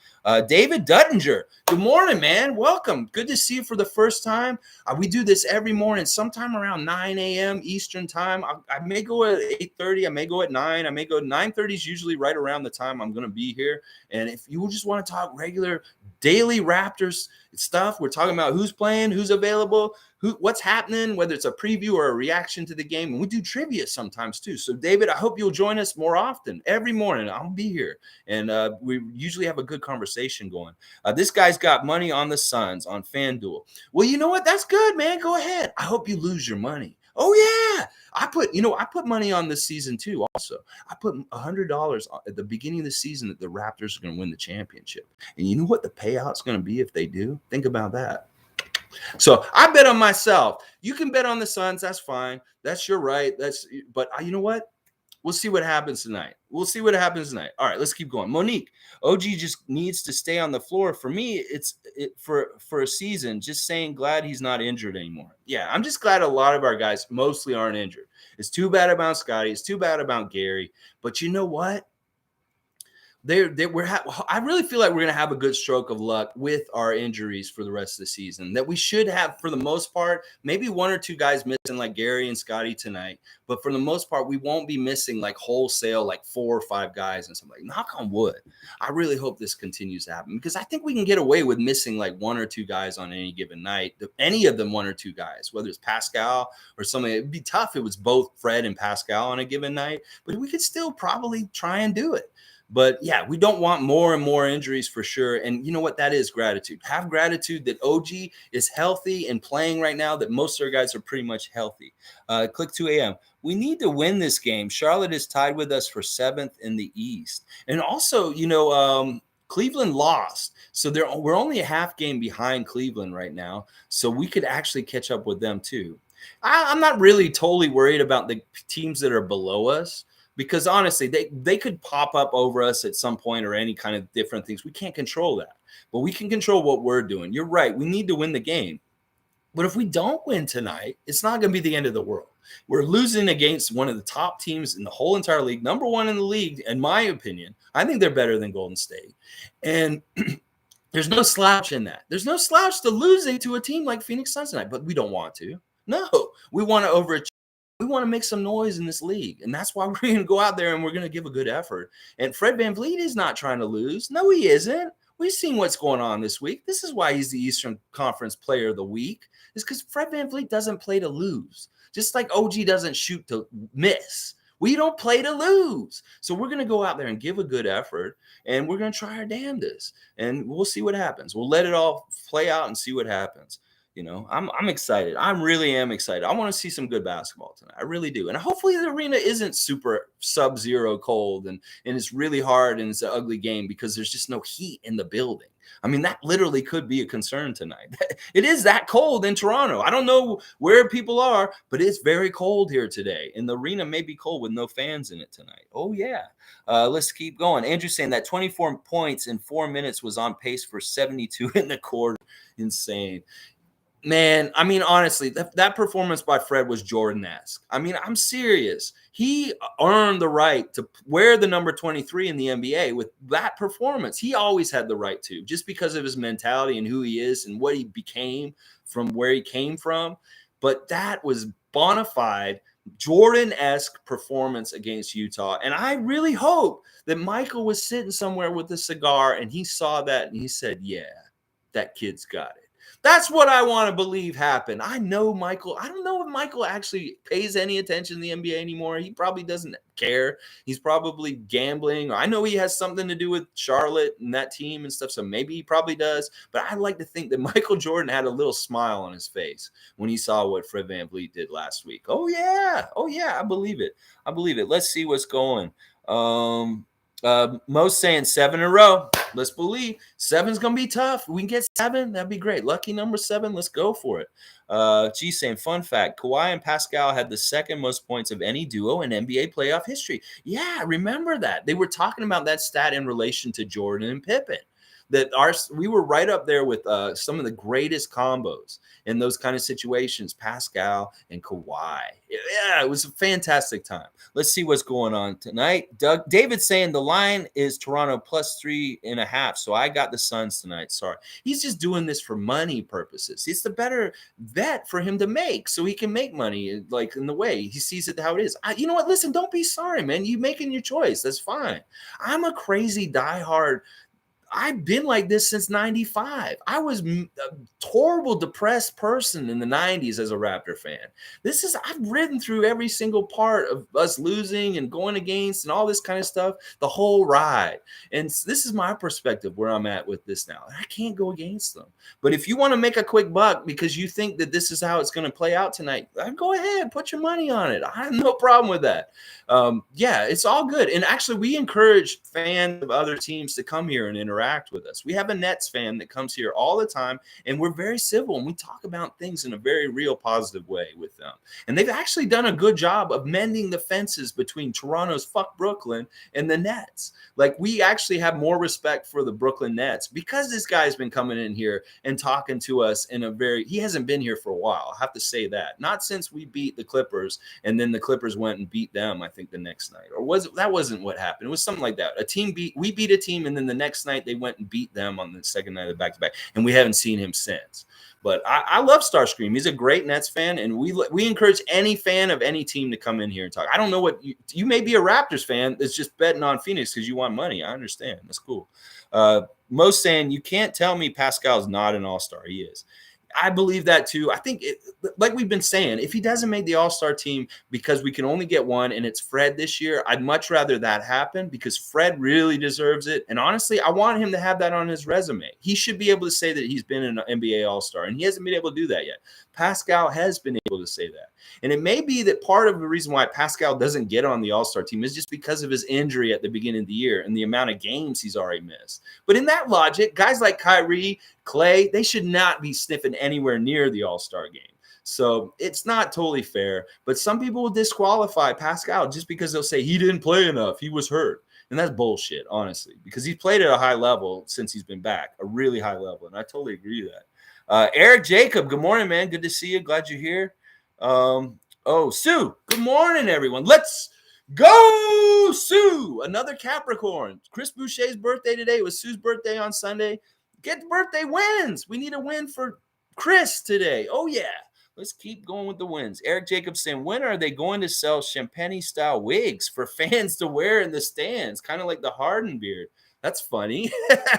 David Duttinger, good morning, man. Welcome. Good to see you for the first time. We do this every morning, sometime around 9 a.m. Eastern time. I may go at 8:30. I may go at 9. I may go at 9:30 is usually right around the time I'm going to be here. And if you just want to talk regular daily Raptors stuff, we're talking about who's playing, who's available, what's happening, whether it's a preview or a reaction to the game. And we do trivia sometimes too. So David, I hope you'll join us more often. Every morning I'll be here, and we usually have a good conversation going. This guy's got money on the Suns on FanDuel. Well, you know what? That's good, man. Go ahead. I hope you lose your money. Oh yeah, I put money on this season too. Also, I put $100 at the beginning of the season that the Raptors are going to win the championship. And you know what the payout's going to be if they do? Think about that. So I bet on myself. You can bet on the Suns. That's fine. That's your right. But you know what? We'll see what happens tonight. All right, let's keep going. Monique, OG just needs to stay on the floor. For me, for a season, just saying glad he's not injured anymore. Yeah, I'm just glad a lot of our guys mostly aren't injured. It's too bad about Scotty. It's too bad about Gary. But you know what? I really feel like we're going to have a good stroke of luck with our injuries for the rest of the season, that we should have, for the most part, maybe one or two guys missing like Gary and Scotty tonight. But for the most part, we won't be missing like wholesale, like 4 or 5 guys and something. Knock on wood. I really hope this continues to happen, because I think we can get away with missing like 1 or 2 guys on any given night. Any of them 1 or 2 guys, whether it's Pascal or something. It'd be tough if it was both Fred and Pascal on a given night, but we could still probably try and do it. But yeah, we don't want more and more injuries for sure. And you know what? That is gratitude. Have gratitude that OG is healthy and playing right now, that most of our guys are pretty much healthy. Click 2 a.m. We need to win this game. Charlotte is tied with us for 7th in the East. And also, Cleveland lost. So we're only a half game behind Cleveland right now. So we could actually catch up with them too. I'm not really totally worried about the teams that are below us, because honestly, they could pop up over us at some point, or any kind of different things. We can't control that, but we can control what we're doing. You're right. We need to win the game. But if we don't win tonight, it's not going to be the end of the world. We're losing against one of the top teams in the whole entire league, number 1 in the league, in my opinion. I think they're better than Golden State. And there's no slouch in that. There's no slouch to losing to a team like Phoenix Suns tonight, but we don't want to. No, we want to overachieve. We want to make some noise in this league. And that's why we're going to go out there and we're going to give a good effort. And Fred VanVleet is not trying to lose. No, he isn't. We've seen what's going on this week. This is why he's the Eastern Conference Player of the Week. It's because Fred VanVleet doesn't play to lose. Just like OG doesn't shoot to miss. We don't play to lose. So we're going to go out there and give a good effort, and we're going to try our damnedest. And we'll see what happens. We'll let it all play out and see what happens. I'm excited. I really am excited. I want to see some good basketball tonight. I really do. And hopefully the arena isn't super sub-zero cold and it's really hard and it's an ugly game because there's just no heat in the building. I mean, that literally could be a concern tonight. It is that cold in Toronto. I don't know where people are, but it's very cold here today. And the arena may be cold with no fans in it tonight. Oh, yeah. Let's keep going. Andrew saying that 24 points in 4 minutes was on pace for 72 in the quarter. Insane. Man, I mean, honestly, that performance by Fred was Jordan-esque. I mean, I'm serious. He earned the right to wear the number 23 in the NBA with that performance. He always had the right to, just because of his mentality and who he is and what he became from where he came from. But that was bona fide Jordan-esque performance against Utah. And I really hope that Michael was sitting somewhere with a cigar and he saw that and he said, yeah, that kid's got it. That's what I want to believe happened. I know Michael. I don't know if Michael actually pays any attention to the NBA anymore. He probably doesn't care. He's probably gambling. I know he has something to do with Charlotte and that team and stuff, so maybe he probably does. But I'd like to think that Michael Jordan had a little smile on his face when he saw what Fred VanVleet did last week. Oh, yeah. I believe it. Let's see what's going. Mo's saying 7 in a row. Let's believe 7's gonna be tough. We can get 7, that'd be great. Lucky number 7. Let's go for it. G saying, fun fact: Kawhi and Pascal had the second most points of any duo in NBA playoff history. Yeah, remember that. They were talking about that stat in relation to Jordan and Pippen. We were right up there with some of the greatest combos in those kind of situations, Pascal and Kawhi. Yeah, it was a fantastic time. Let's see what's going on tonight. David's saying the line is Toronto plus 3.5. So I got the Suns tonight. Sorry. He's just doing this for money purposes. It's the better bet for him to make so he can make money, like in the way he sees it how it is. You know what? Listen, don't be sorry, man. You making your choice. That's fine. I'm a crazy diehard I've been like this since 95. I was a horrible, depressed person in the 90s as a Raptor fan. I've ridden through every single part of us losing and going against and all this kind of stuff, the whole ride. And this is my perspective where I'm at with this now. I can't go against them. But if you want to make a quick buck because you think that this is how it's going to play out tonight, go ahead, put your money on it. I have no problem with that. Yeah, it's all good. And actually, we encourage fans of other teams to come here and interact with us. We have a Nets fan that comes here all the time, and we're very civil, and we talk about things in a very real, positive way with them. And they've actually done a good job of mending the fences between Toronto's fuck Brooklyn and the Nets. Like, we actually have more respect for the Brooklyn Nets because this guy's been coming in here and talking to us in a he hasn't been here for a while. I have to say that. Not since we beat the Clippers, and then the Clippers went and beat them, I think, the next night. Or that wasn't what happened. It was something like that. We beat a team, and then the next night they went and beat them on the second night of the back-to-back, and we haven't seen him since. But I love Starscream. He's a great Nets fan, and we encourage any fan of any team to come in here and talk. I don't know what you may be a Raptors fan that's just betting on Phoenix because you want money. I understand. That's cool. Most saying you can't tell me Pascal's not an all-star. He is. I believe that too. I think, like we've been saying, if he doesn't make the All-Star team because we can only get one and it's Fred this year, I'd much rather that happen because Fred really deserves it. And honestly, I want him to have that on his resume. He should be able to say that he's been an NBA All-Star, and he hasn't been able to do that yet. Pascal has been able to say that. And it may be that part of the reason why Pascal doesn't get on the All-Star team is just because of his injury at the beginning of the year and the amount of games he's already missed. But in that logic, guys like Kyrie, Clay, they should not be sniffing anywhere near the All-Star game. So it's not totally fair. But some people will disqualify Pascal just because they'll say he didn't play enough. He was hurt. And that's bullshit, honestly, because he's played at a high level since he's been back, a really high level. And I totally agree with that. Eric Jacob, good morning, man. Good to see you. Glad you're here. Sue, good morning, everyone. Let's go, Sue. Another Capricorn. Chris Boucher's birthday today. It was Sue's birthday on Sunday. Get the birthday wins. We need a win for Chris today. Oh, yeah. Let's keep going with the wins. Eric Jacobs saying, when are they going to sell Champagne-style wigs for fans to wear in the stands? Kind of like the Harden beard. That's funny.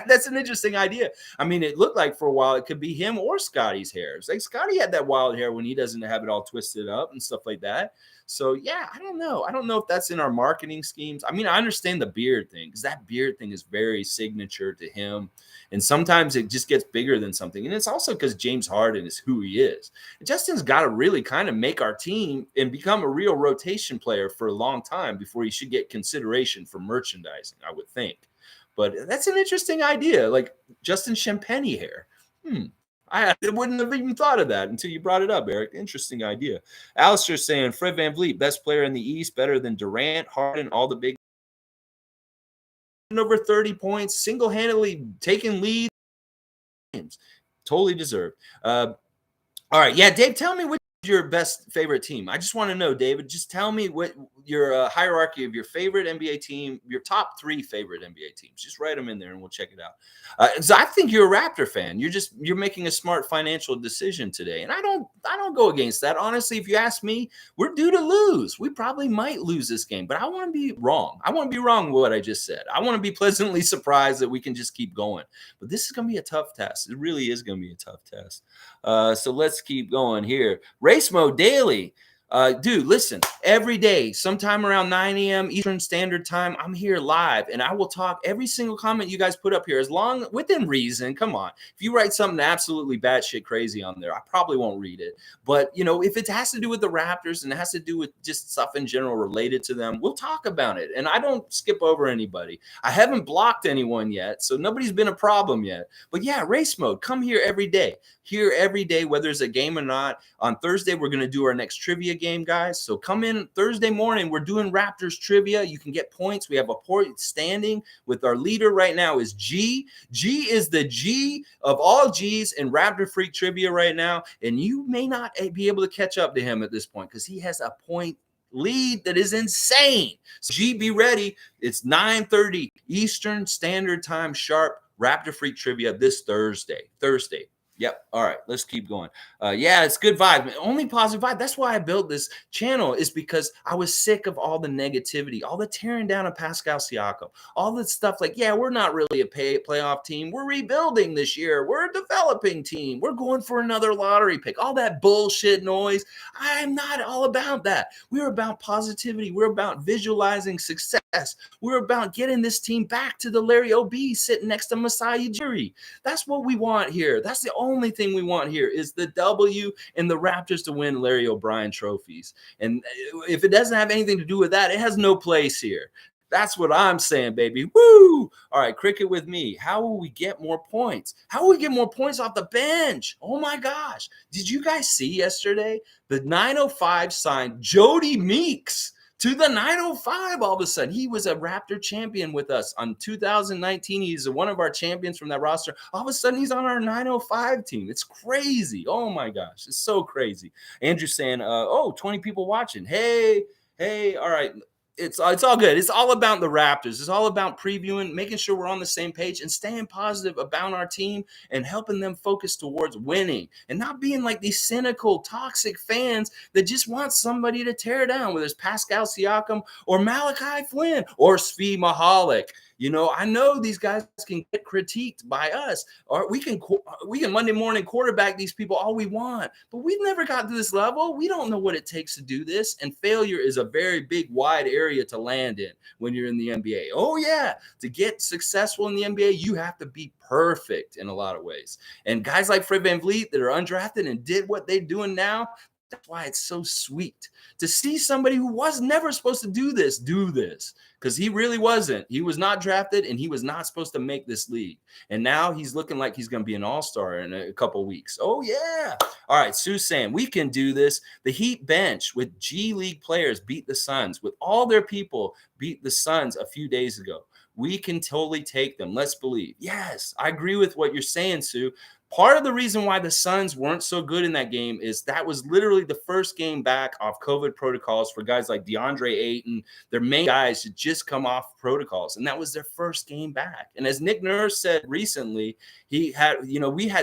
That's an interesting idea. I mean, it looked like for a while it could be him or Scotty's hair. It's like Scotty had that wild hair when he doesn't have it all twisted up and stuff like that. So, yeah, I don't know. I don't know if that's in our marketing schemes. I mean, I understand the beard thing because that beard thing is very signature to him. And sometimes it just gets bigger than something. And it's also because James Harden is who he is. And Justin's got to really kind of make our team and become a real rotation player for a long time before he should get consideration for merchandising, I would think. But that's an interesting idea, like Justin Champagne hair. I wouldn't have even thought of that until you brought it up, Eric. Interesting idea. AllStar saying Fred VanVleet, best player in the East, better than Durant, Harden, all the big. Over 30 points, single-handedly taking lead. Totally deserved. All right. Yeah, Dave, tell me which is your best favorite team. I just want to know, David. Just tell me what your hierarchy of your favorite NBA team, your top 3 favorite NBA teams. Just write them in there and we'll check it out. So I think you're a Raptor fan. You're making a smart financial decision today. And I don't go against that. Honestly, if you ask me, we're due to lose. We probably might lose this game, but I want to be wrong. I want to be wrong with what I just said. I want to be pleasantly surprised that we can just keep going. But this is going to be a tough test. It really is going to be a tough test. So let's keep going here. Race Mode Daily. Dude, listen, every day, sometime around 9 a.m. Eastern Standard Time, I'm here live, and I will talk every single comment you guys put up here, as long within reason. Come on. If you write something absolutely batshit crazy on there, I probably won't read it. But, you know, if it has to do with the Raptors and it has to do with just stuff in general related to them, we'll talk about it. And I don't skip over anybody. I haven't blocked anyone yet, so nobody's been a problem yet. But yeah, Race Mode, come here every day. Here every day, whether it's a game or not. On Thursday, we're going to do our next trivia game, guys. So come in Thursday morning. We're doing Raptors trivia. You can get points. We have a point standing with our leader right now is G. G is the G of all G's in Raptor Freak trivia right now. And you may not be able to catch up to him at this point because he has a point lead that is insane. So G, be ready. It's 9:30 Eastern Standard Time sharp. Raptor Freak trivia this Thursday. Yep. All right. Let's keep going. Yeah, it's good vibe. Only positive vibe. That's why I built this channel, is because I was sick of all the negativity, all the tearing down of Pascal Siakam, all the stuff like, yeah, we're not really a playoff team. We're rebuilding this year. We're a developing team. We're going for another lottery pick. All that bullshit noise. I'm not all about that. We're about positivity. We're about visualizing success. We're about getting this team back to the Larry O.B. sitting next to Masai Ujiri. That's what we want here. That's the only thing we want here, is the W and the Raptors to win Larry O'Brien trophies. And if it doesn't have anything to do with that, it has no place here. That's what I'm saying, baby. Woo! All right, cricket with me. How will we get more points? How will we get more points off the bench? Oh my gosh. Did you guys see yesterday? The 905 signed Jody Meeks to the 905 all of a sudden. He was a Raptor champion with us on 2019. He's one of our champions from that roster. All of a sudden, he's on our 905 team. It's crazy. Oh, my gosh. It's so crazy. Andrew saying, 20 people watching. Hey, all right. It's all good. It's all about the Raptors. It's all about previewing, making sure we're on the same page and staying positive about our team and helping them focus towards winning and not being like these cynical, toxic fans that just want somebody to tear down, whether it's Pascal Siakam or Malachi Flynn or Svi Mahalik. You know, I know these guys can get critiqued by us, or we can Monday morning quarterback these people all we want, but we've never got to this level. We don't know what it takes to do this, and failure is a very big, wide area to land in when you're in the NBA. Oh yeah, to get successful in the NBA, you have to be perfect in a lot of ways. And guys like Fred VanVleet that are undrafted and did what they're doing now, that's why it's so sweet to see somebody who was never supposed to do this, because he really wasn't. He was not drafted, and he was not supposed to make this league. And now he's looking like he's going to be an all-star in a couple of weeks. Oh, yeah. All right, Sue's saying, we can do this. The Heat bench with G League players beat the Suns. With all their people, beat the Suns a few days ago. We can totally take them. Let's believe. Yes, I agree with what you're saying, Sue. Part of the reason why the Suns weren't so good in that game is that was literally the first game back off COVID protocols for guys like DeAndre Ayton, their main guys to just come off protocols. And that was their first game back. And as Nick Nurse said recently, we had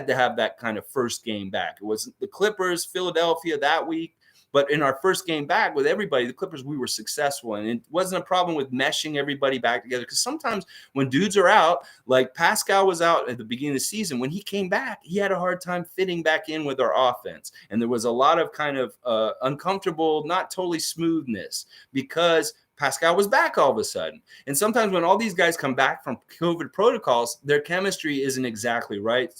to have that kind of first game back. It was the Clippers, Philadelphia that week. But in our first game back with everybody, the Clippers, we were successful. And it wasn't a problem with meshing everybody back together. Because sometimes when dudes are out, like Pascal was out at the beginning of the season, when he came back, he had a hard time fitting back in with our offense. And there was a lot of kind of uncomfortable, not totally smoothness, because Pascal was back all of a sudden. And sometimes when all these guys come back from COVID protocols, their chemistry isn't exactly right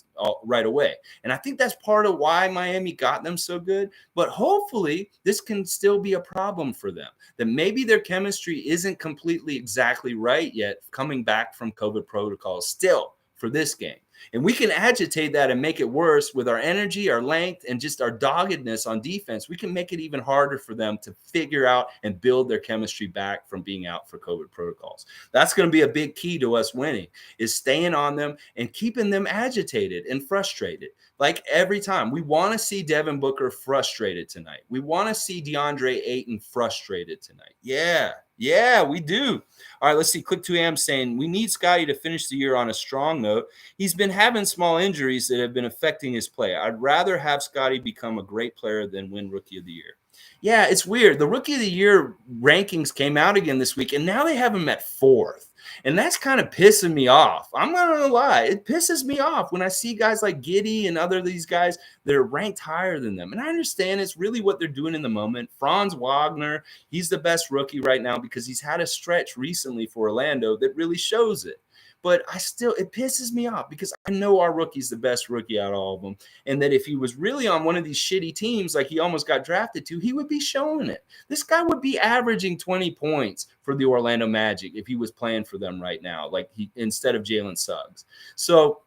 away. And I think that's part of why Miami got them so good. But hopefully this can still be a problem for them, that maybe their chemistry isn't completely exactly right yet coming back from COVID protocols still for this game. And we can agitate that and make it worse with our energy, our length, and just our doggedness on defense. We can make it even harder for them to figure out and build their chemistry back from being out for COVID protocols. That's going to be a big key to us winning, is staying on them and keeping them agitated and frustrated. Like every time, we want to see Devin Booker frustrated tonight. We want to see DeAndre Ayton frustrated tonight. Yeah, we do. All right, let's see. Click 2AM saying, we need Scotty to finish the year on a strong note. He's been having small injuries that have been affecting his play. I'd rather have Scotty become a great player than win Rookie of the Year. Yeah, it's weird. The Rookie of the Year rankings came out again this week, and now they have him at 4th. And that's kind of pissing me off. I'm not going to lie. It pisses me off when I see guys like Giddey and other these guys that are ranked higher than them. And I understand it's really what they're doing in the moment. Franz Wagner, he's the best rookie right now because he's had a stretch recently for Orlando that really shows it. But it pisses me off because I know our rookie's the best rookie out of all of them. And that if he was really on one of these shitty teams like he almost got drafted to, he would be showing it. This guy would be averaging 20 points for the Orlando Magic if he was playing for them right now, instead of Jalen Suggs. So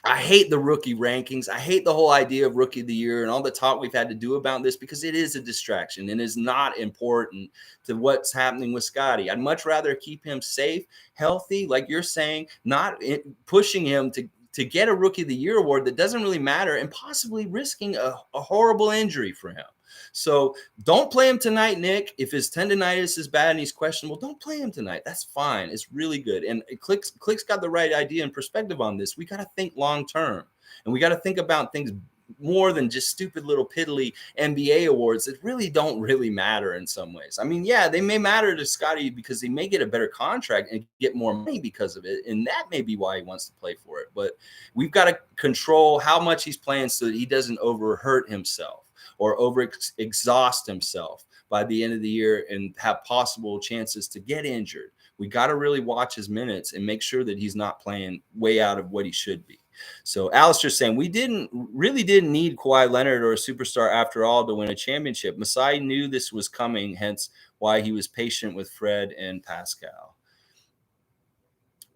I hate the rookie rankings. I hate the whole idea of Rookie of the Year and all the talk we've had to do about this, because it is a distraction and is not important to what's happening with Scotty. I'd much rather keep him safe, healthy, like you're saying, not pushing him to get a Rookie of the Year award that doesn't really matter and possibly risking a horrible injury for him. So don't play him tonight, Nick. If his tendonitis is bad and he's questionable, don't play him tonight. That's fine. It's really good. And Click's got the right idea and perspective on this. We got to think long term. And we got to think about things more than just stupid little piddly NBA awards that really don't really matter in some ways. I mean, yeah, they may matter to Scotty because he may get a better contract and get more money because of it. And that may be why he wants to play for it. But we've got to control how much he's playing so that he doesn't overhurt himself or over exhaust himself by the end of the year and have possible chances to get injured. We got to really watch his minutes and make sure that he's not playing way out of what he should be. So AllStar saying we really didn't need Kawhi Leonard or a superstar after all to win a championship. Masai knew this was coming, hence why he was patient with Fred and Pascal.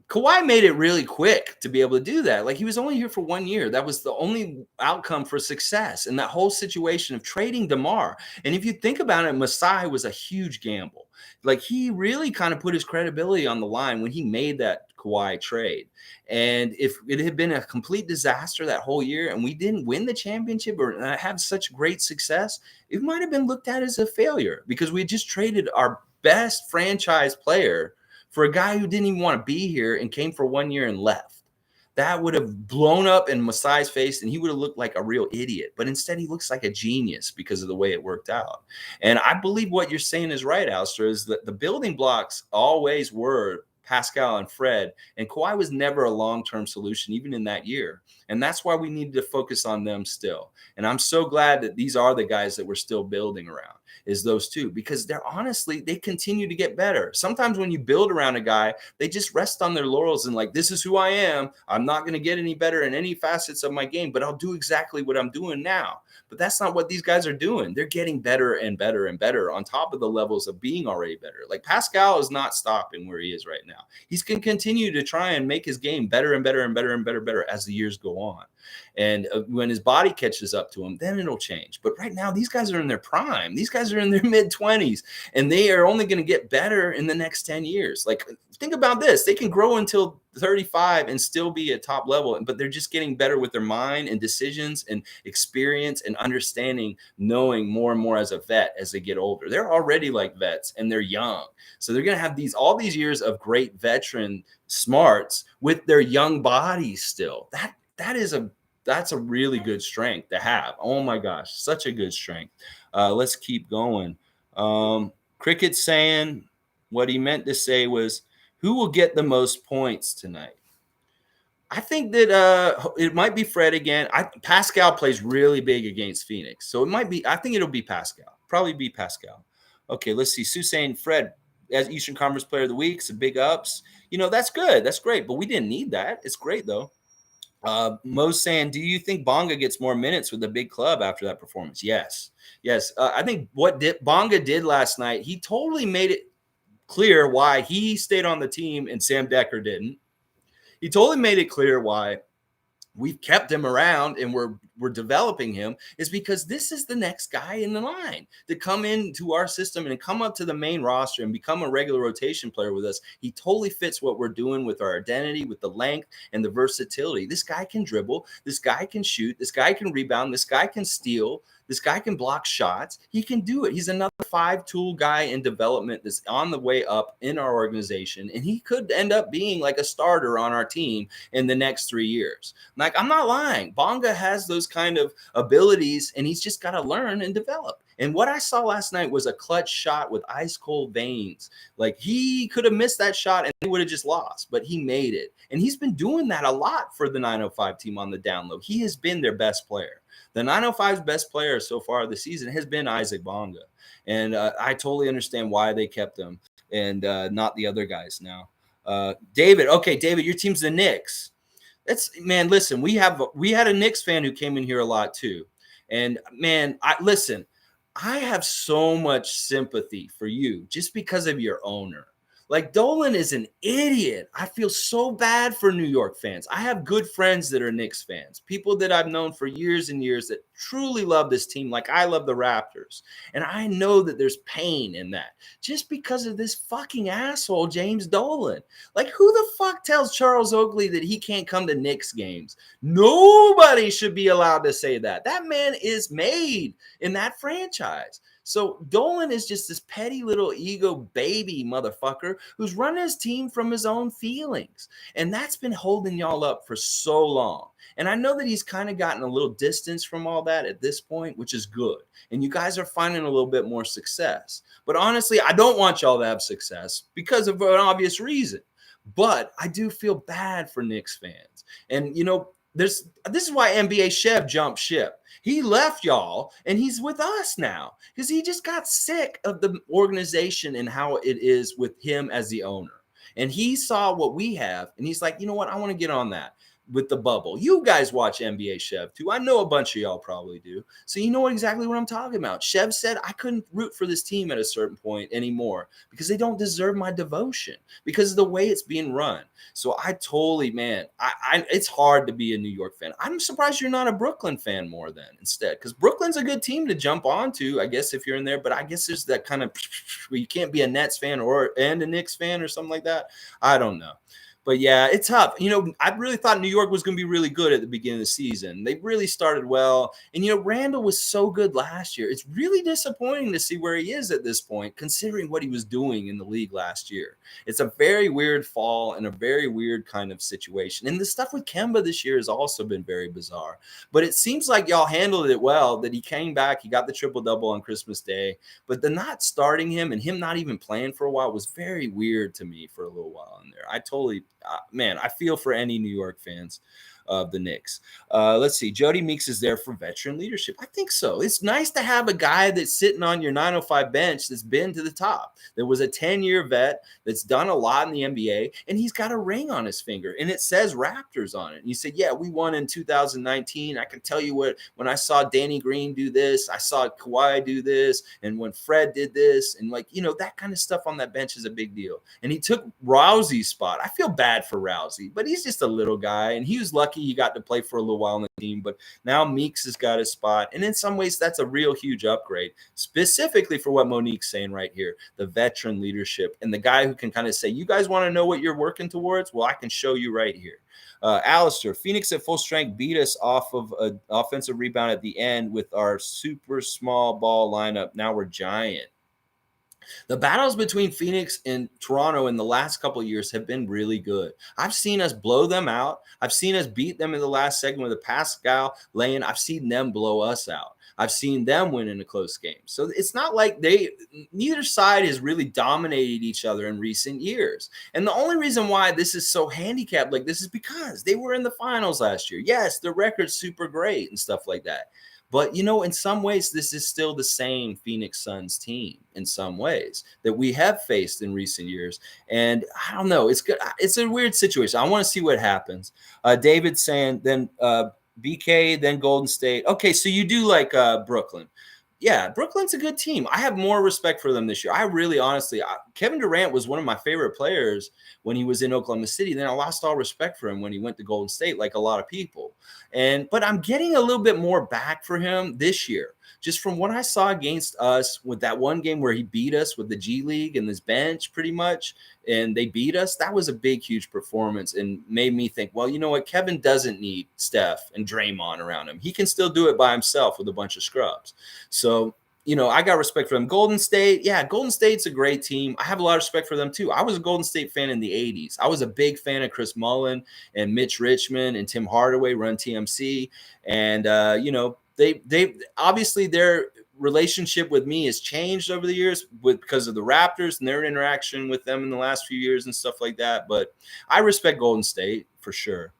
Kawhi made it really quick to be able to do that. Like, he was only here for 1 year. That was the only outcome for success in that whole situation of trading DeMar. And if you think about it, Masai was a huge gamble. Like, he really kind of put his credibility on the line when he made that Kawhi trade. And if it had been a complete disaster that whole year and we didn't win the championship or have such great success, it might have been looked at as a failure because we just traded our best franchise player for a guy who didn't even want to be here and came for 1 year and left. That would have blown up in Masai's face and he would have looked like a real idiot. But instead, he looks like a genius because of the way it worked out. And I believe what you're saying is right, AllStar, is that the building blocks always were Pascal and Fred, and Kawhi was never a long-term solution, even in that year. And that's why we needed to focus on them still. And I'm so glad that these are the guys that we're still building around, is those two, because they're honestly, they continue to get better. Sometimes when you build around a guy, they just rest on their laurels and like, this is who I am. I'm not going to get any better in any facets of my game, but I'll do exactly what I'm doing now. But that's not what these guys are doing. They're getting better and better and better on top of the levels of being already better. Like, Pascal is not stopping where he is right now. He's going to continue to try and make his game better and better and better and better as the years go on. And when his body catches up to him, then it'll change. But right now, these guys are in their prime. These guys are in their mid-20s, and they are only going to get better in the next 10 years. Like, think about this. They can grow until 35 and still be at top level, but they're just getting better with their mind and decisions and experience and understanding, knowing more and more as a vet as they get older. They're already like vets, and they're young. So they're going to have all these years of great veteran smarts with their young bodies still. That's a really good strength to have. Oh my gosh, such a good strength. Let's keep going. Cricket saying what he meant to say was, who will get the most points tonight? I think that it might be Fred again. Pascal plays really big against Phoenix. So it might be, I think it'll be Pascal. Probably be Pascal. Okay, let's see. Sue saying Fred as Eastern Conference Player of the Week, some big ups. You know, that's good. That's great. But we didn't need that. It's great, though. Mo's saying, do you think Bonga gets more minutes with the big club after that performance? Yes. I think what Bonga did last night, he totally made it clear why he stayed on the team and Sam Decker didn't. He totally made it clear why we've kept him around and we're developing him, is because this is the next guy in the line to come into our system and come up to the main roster and become a regular rotation player with us. He totally fits what we're doing with our identity, with the length and the versatility. This guy can dribble. This guy can shoot. This guy can rebound. This guy can steal. This guy can block shots. He can do it. He's another 5-tool guy in development that's on the way up in our organization. And he could end up being like a starter on our team in the next 3 years. Like, I'm not lying. Bonga has those kind of abilities, and he's just got to learn and develop. And what I saw last night was a clutch shot with ice cold veins. Like, he could have missed that shot and he would have just lost, but he made it. And he's been doing that a lot for the 905 team on the down low. He has been their best player. The 905's best player so far this season has been Isaac Bonga. And I totally understand why they kept him and not the other guys now. David, your team's the Knicks. Listen, we had a Knicks fan who came in here a lot too. And man, I have so much sympathy for you just because of your owner. Like, Dolan is an idiot. I feel so bad for New York fans. I have good friends that are Knicks fans, people that I've known for years and years that truly love this team like I love the Raptors. And I know that there's pain in that just because of this fucking asshole, James Dolan. Like, who the fuck tells Charles Oakley that he can't come to Knicks games? Nobody should be allowed to say that. That man is made in that franchise. So Dolan is just this petty little ego baby motherfucker who's running his team from his own feelings. And that's been holding y'all up for so long. And I know that he's kind of gotten a little distance from all that at this point, which is good. And you guys are finding a little bit more success. But honestly, I don't want y'all to have success because of an obvious reason. But I do feel bad for Knicks fans. And, this is why NBA Chev jumped ship. He left y'all and he's with us now because he just got sick of the organization and how it is with him as the owner. And he saw what we have and he's like, you know what? I want to get on that with the bubble. You guys watch NBA Chev too. I know a bunch of y'all probably do. So you know exactly what I'm talking about. Chev said I couldn't root for this team at a certain point anymore because they don't deserve my devotion because of the way it's being run. So I totally, man, it's hard to be a New York fan. I'm surprised you're not a Brooklyn fan more than instead, because Brooklyn's a good team to jump onto, I guess, if you're in there. But I guess there's that kind of where you can't be a Nets fan and a Knicks fan or something like that. I don't know. But yeah, it's tough. I really thought New York was going to be really good at the beginning of the season. They really started well. And, Randall was so good last year. It's really disappointing to see where he is at this point, considering what he was doing in the league last year. It's a very weird fall and a very weird kind of situation. And the stuff with Kemba this year has also been very bizarre. But it seems like y'all handled it well, that he came back. He got the triple-double on Christmas Day. But the not starting him and him not even playing for a while was very weird to me for a little while in there. I totally – man, I feel for any New York fans of the Knicks. Let's see. Jody Meeks is there for veteran leadership. I think so. It's nice to have a guy that's sitting on your 905 bench that's been to the top. There was a 10-year vet that's done a lot in the NBA, and he's got a ring on his finger, and it says Raptors on it. And you said, yeah, we won in 2019. I can tell you when I saw Danny Green do this, I saw Kawhi do this, and when Fred did this, and that kind of stuff on that bench is a big deal. And he took Rousey's spot. I feel bad for Rousey, but he's just a little guy, and he was lucky he got to play for a little while on the team. But now Meeks has got his spot, and in some ways that's a real huge upgrade, specifically for what Monique's saying right here, the veteran leadership and the guy who can kind of say, you guys want to know what you're working towards? Well, I can show you right here. AllStar, Phoenix at full strength beat us off of an offensive rebound at the end with our super small ball lineup. Now we're giant. The battles between Phoenix and Toronto in the last couple of years have been really good. I've seen us blow them out. I've seen us beat them in the last segment with a Pascal lane. I've seen them blow us out. I've seen them win in a close game. So it's not like neither side has really dominated each other in recent years. And the only reason why this is so handicapped like this is because they were in the finals last year. Yes, the record's super great and stuff like that. But, in some ways, this is still the same Phoenix Suns team in some ways that we have faced in recent years. And I don't know. It's good. It's a weird situation. I want to see what happens. David saying then BK, then Golden State. Okay, so you do like Brooklyn. Yeah, Brooklyn's a good team. I have more respect for them this year. I really, honestly, Kevin Durant was one of my favorite players when he was in Oklahoma City. Then I lost all respect for him when he went to Golden State, like a lot of people. But I'm getting a little bit more back for him this year, just from what I saw against us with that one game where he beat us with the G League and his bench pretty much, and they beat us. That was a big, huge performance and made me think, well, you know what? Kevin doesn't need Steph and Draymond around him. He can still do it by himself with a bunch of scrubs. So, I got respect for them. Golden State, yeah, Golden State's a great team. I have a lot of respect for them too. I was a Golden State fan in the 80s. I was a big fan of Chris Mullin and Mitch Richmond and Tim Hardaway run TMC. And, they obviously their relationship with me has changed over the years because of the Raptors and their interaction with them in the last few years and stuff like that. But I respect Golden State for sure.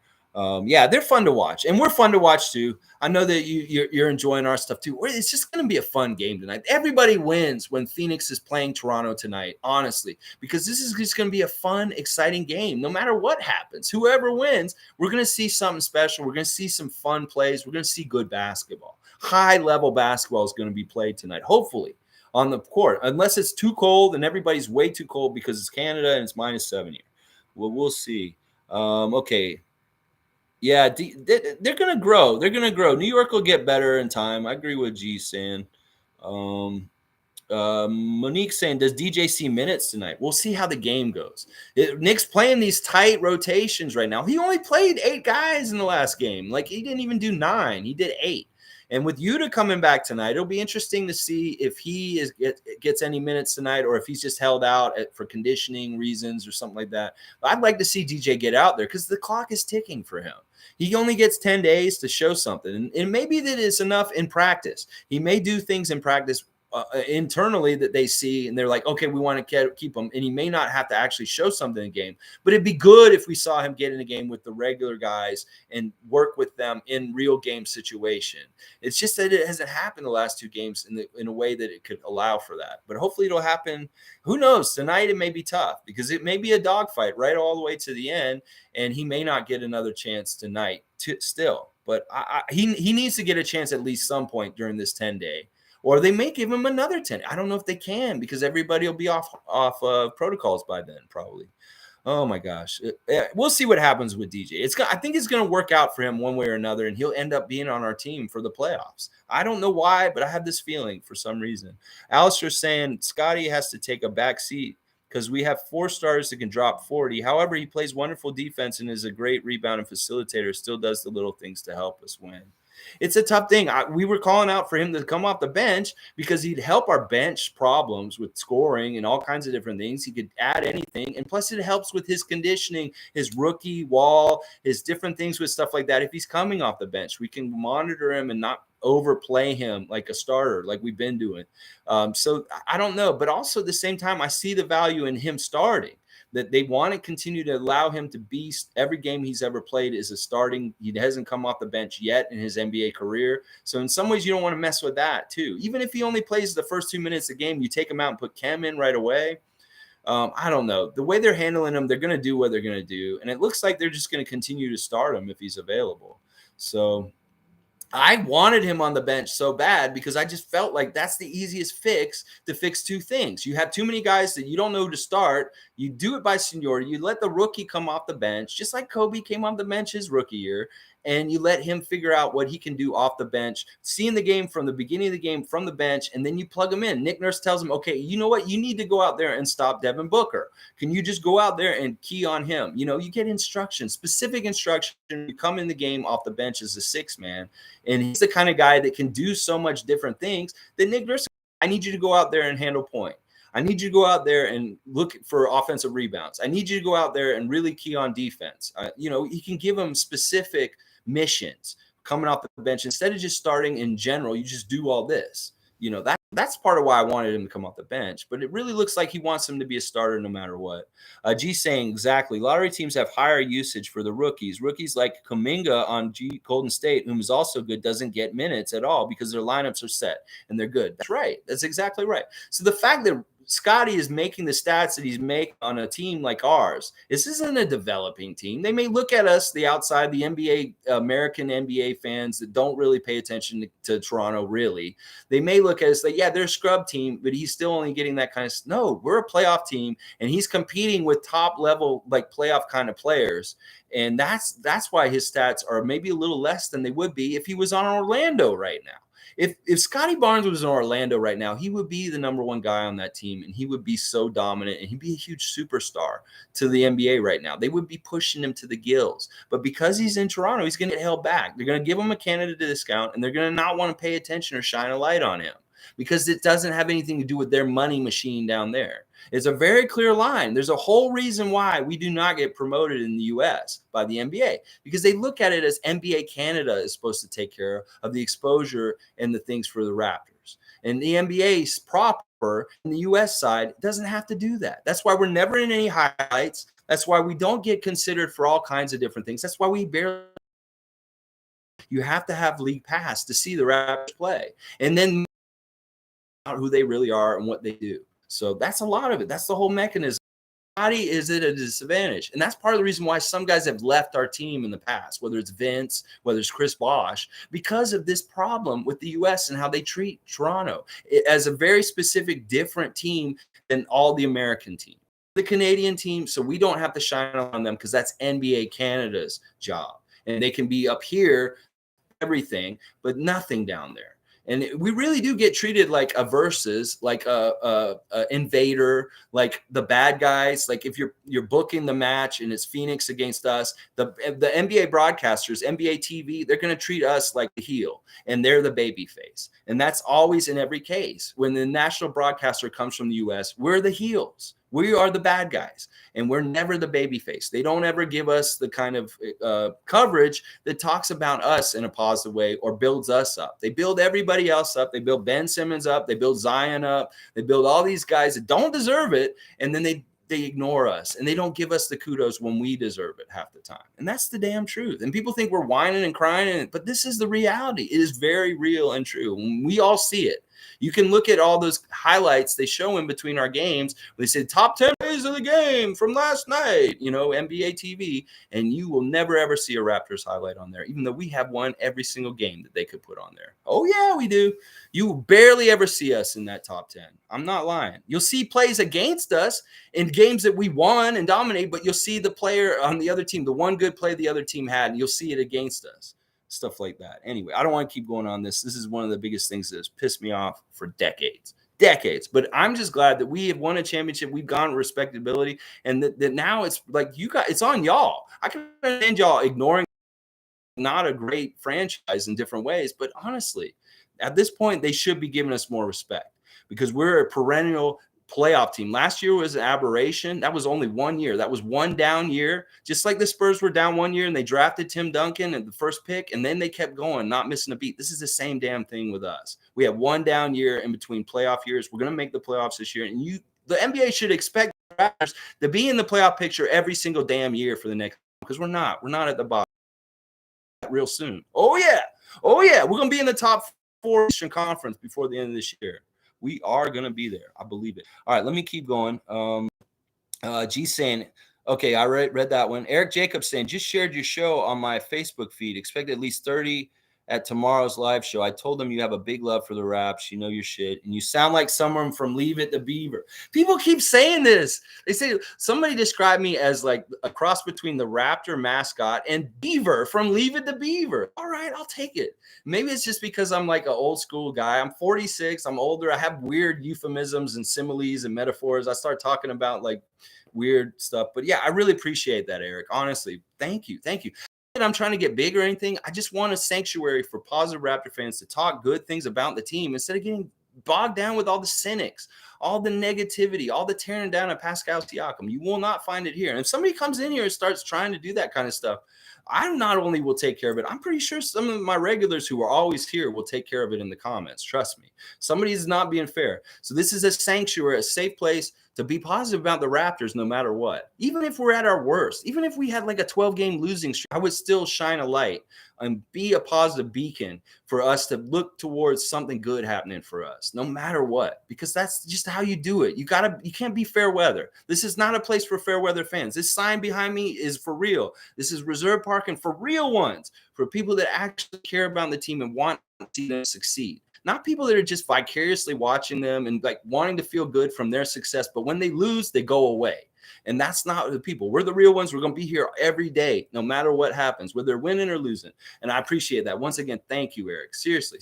Yeah, they're fun to watch, and we're fun to watch too. I know that you're enjoying our stuff too. It's just going to be a fun game tonight. Everybody wins when Phoenix is playing Toronto tonight, honestly, because this is just going to be a fun, exciting game. No matter what happens, whoever wins, we're going to see something special. We're going to see some fun plays. We're going to see good basketball. High-level basketball is going to be played tonight, hopefully, on the court, unless it's too cold and everybody's way too cold because it's Canada and it's -7 here. Well, we'll see. Okay. Yeah, they're going to grow. They're going to grow. New York will get better in time. I agree with G saying. Monique saying, does DJ see minutes tonight? We'll see how the game goes. Nick's playing these tight rotations right now. He only played 8 guys in the last game. Like, he didn't even do 9. He did 8. And with Yuta coming back tonight, it'll be interesting to see if he gets any minutes tonight or if he's just held out for conditioning reasons or something like that. But I'd like to see DJ get out there because the clock is ticking for him. He only gets 10 days to show something. And maybe that is enough in practice. He may do things in practice internally that they see and they're like, okay, we want to keep him. And he may not have to actually show something in the game, but it'd be good if we saw him get in a game with the regular guys and work with them in real game situation. It's just that it hasn't happened the last 2 games in a way that it could allow for that. But hopefully it'll happen. Who knows? Tonight it may be tough because it may be a dogfight right all the way to the end, and he may not get another chance tonight still. But he needs to get a chance at least some point during this 10-day. Or they may give him another 10. I don't know if they can because everybody will be off protocols by then, probably. Oh my gosh, we'll see what happens with DJ. I think it's going to work out for him one way or another, and he'll end up being on our team for the playoffs. I don't know why, but I have this feeling for some reason. AllStar saying Scotty has to take a back seat because we have 4 stars that can drop 40. However, he plays wonderful defense and is a great rebound and facilitator. Still does the little things to help us win. It's a tough thing. We were calling out for him to come off the bench because he'd help our bench problems with scoring and all kinds of different things. He could add anything. And plus it helps with his conditioning, his rookie wall, his different things with stuff like that. If he's coming off the bench, we can monitor him and not overplay him like a starter, like we've been doing. So I don't know. But also at the same time, I see the value in him starting. That they want to continue to allow him to be every game he's ever played is a starting. He hasn't come off the bench yet in his NBA career. So in some ways, you don't want to mess with that too. Even if he only plays the first 2 minutes of the game, you take him out and put Cam in right away. I don't know. The way they're handling him, they're going to do what they're going to do. And it looks like they're just going to continue to start him if he's available. So I wanted him on the bench so bad because I just felt like that's the easiest fix to fix 2 things. You have too many guys that you don't know who to start. You do it by seniority. You let the rookie come off the bench, just like Kobe came off the bench his rookie year, and you let him figure out what he can do off the bench, seeing the game from the beginning of the game from the bench, and then you plug him in. Nick Nurse tells him, okay, you know what? You need to go out there and stop Devin Booker. Can you just go out there and key on him? You know, you get instructions, specific instruction. You come in the game off the bench as a 6-man, and he's the kind of guy that can do so much different things that Nick Nurse, I need you to go out there and handle point. I need you to go out there and look for offensive rebounds. I need you to go out there and really key on defense. You know, he can give them specific missions coming off the bench. Instead of just starting in general, you just do all this. You know, that's part of why I wanted him to come off the bench. But it really looks like he wants him to be a starter no matter what. G saying exactly. Lottery teams have higher usage for the rookies. Rookies like Kuminga on Golden State, whom is also good, doesn't get minutes at all because their lineups are set and they're good. That's right. That's exactly right. So the fact that Scotty is making the stats that he's making on a team like ours. This isn't a developing team. They may look at us, the outside, the NBA, American NBA fans that don't really pay attention to Toronto, really. They may look at us like, yeah, they're a scrub team, but he's still only getting that kind of – no, we're a playoff team, and he's competing with top-level, like, playoff kind of players. And that's why his stats are maybe a little less than they would be if he was on Orlando right now. If Scotty Barnes was in Orlando right now, he would be the number 1 guy on that team, and he would be so dominant, and he'd be a huge superstar to the NBA right now. They would be pushing him to the gills. But because he's in Toronto, he's going to get held back. They're going to give him a candidate discount, and they're going to not want to pay attention or shine a light on him because it doesn't have anything to do with their money machine down there. It's a very clear line. There's a whole reason why we do not get promoted in the U.S. by the NBA, because they look at it as NBA Canada is supposed to take care of the exposure and the things for the Raptors. And the NBA proper in the U.S. side doesn't have to do that. That's why we're never in any highlights. That's why we don't get considered for all kinds of different things. That's why we barely. You have to have league pass to see the Raptors play, and then out who they really are and what they do. So that's a lot of it. That's the whole mechanism. Scotty is at a disadvantage. And that's part of the reason why some guys have left our team in the past, whether it's Vince, whether it's Chris Bosh, because of this problem with the U.S. and how they treat Toronto as a very specific, different team than all the American team. The Canadian team, so we don't have to shine on them because that's NBA Canada's job. And they can be up here, everything, but nothing down there. we really do get treated like a versus, like a invader, like the bad guys. Like if you're booking the match and it's Phoenix against us, the NBA broadcasters, NBA TV, they're going to treat us like the heel, and they're the baby face. And that's always in every case. When the national broadcaster comes from the U.S., we're the heels. We are the bad guys, and we're never the baby face. They don't ever give us the kind of coverage that talks about us in a positive way or builds us up. They build everybody else up. They build Ben Simmons up. They build Zion up. They build all these guys that don't deserve it, and then they ignore us, and they don't give us the kudos when we deserve it half the time. And that's the damn truth. And people think we're whining and crying, but this is the reality. It is very real and true. We all see it. You can look at all those highlights they show in between our games. They say top 10 plays of the game from last night, NBA TV, and you will never, ever see a Raptors highlight on there, even though we have one every single game that they could put on there. Oh, yeah, we do. You will barely ever see us in that top 10. I'm not lying. You'll see plays against us in games that we won and dominate, but you'll see the player on the other team, the one good play the other team had, and you'll see it against us. Stuff like that. Anyway, I don't want to keep going on this. This is one of the biggest things that has pissed me off for decades. But I'm just glad that we have won a championship. We've gone with respectability, and that now it's like it's on y'all. I can understand y'all ignoring not a great franchise in different ways, but honestly, at this point, they should be giving us more respect because we're a perennial playoff team. Last year was an aberration. That was only 1 year. That was one down year. Just like the Spurs were down 1 year and they drafted Tim Duncan at the first pick, and then they kept going, not missing a beat. This is the same damn thing with us. We have one down year in between playoff years. We're going to make the playoffs this year, and the NBA should expect the Raptors to be in the playoff picture every single damn year for the next, because we're not at the bottom real soon. Oh yeah, we're going to be in the top 4 Eastern Conference before the end of this year. We are going to be there. I believe it. All right, let me keep going. G saying, okay, I read that one. Eric Jacobs saying, just shared your show on my Facebook feed. Expect at least 30 at tomorrow's live show. I told them you have a big love for the Raps. You know your shit. And you sound like someone from Leave It to Beaver. People keep saying this. They say somebody described me as like a cross between the Raptor mascot and Beaver from Leave It to Beaver. All right, I'll take it. Maybe it's just because I'm like an old school guy. I'm 46. I'm older. I have weird euphemisms and similes and metaphors. I start talking about like weird stuff. But yeah, I really appreciate that, Eric. Honestly, thank you. I'm trying to get big or anything. I just want a sanctuary for positive Raptor fans to talk good things about the team instead of getting bogged down with all the cynics, all the negativity, all the tearing down of Pascal Siakam. You will not find it here. And if somebody comes in here and starts trying to do that kind of stuff, I not only will take care of it, I'm pretty sure some of my regulars who are always here will take care of it in the comments. Trust me. Somebody is not being fair. So this is a sanctuary, a safe place to be positive about the Raptors no matter what. Even if we're at our worst, even if we had like a 12-game losing streak, I would still shine a light and be a positive beacon for us to look towards something good happening for us, no matter what, because that's just how you do it. You can't be fair weather. This is not a place for fair weather fans. This sign behind me is for real. This is reserve parking for real ones, for people that actually care about the team and want to see them succeed. Not people that are just vicariously watching them and like wanting to feel good from their success, but when they lose, they go away. And that's not the people. We're the real ones. We're going to be here every day, no matter what happens, whether they're winning or losing. And I appreciate that. Once again, thank you, Eric. Seriously.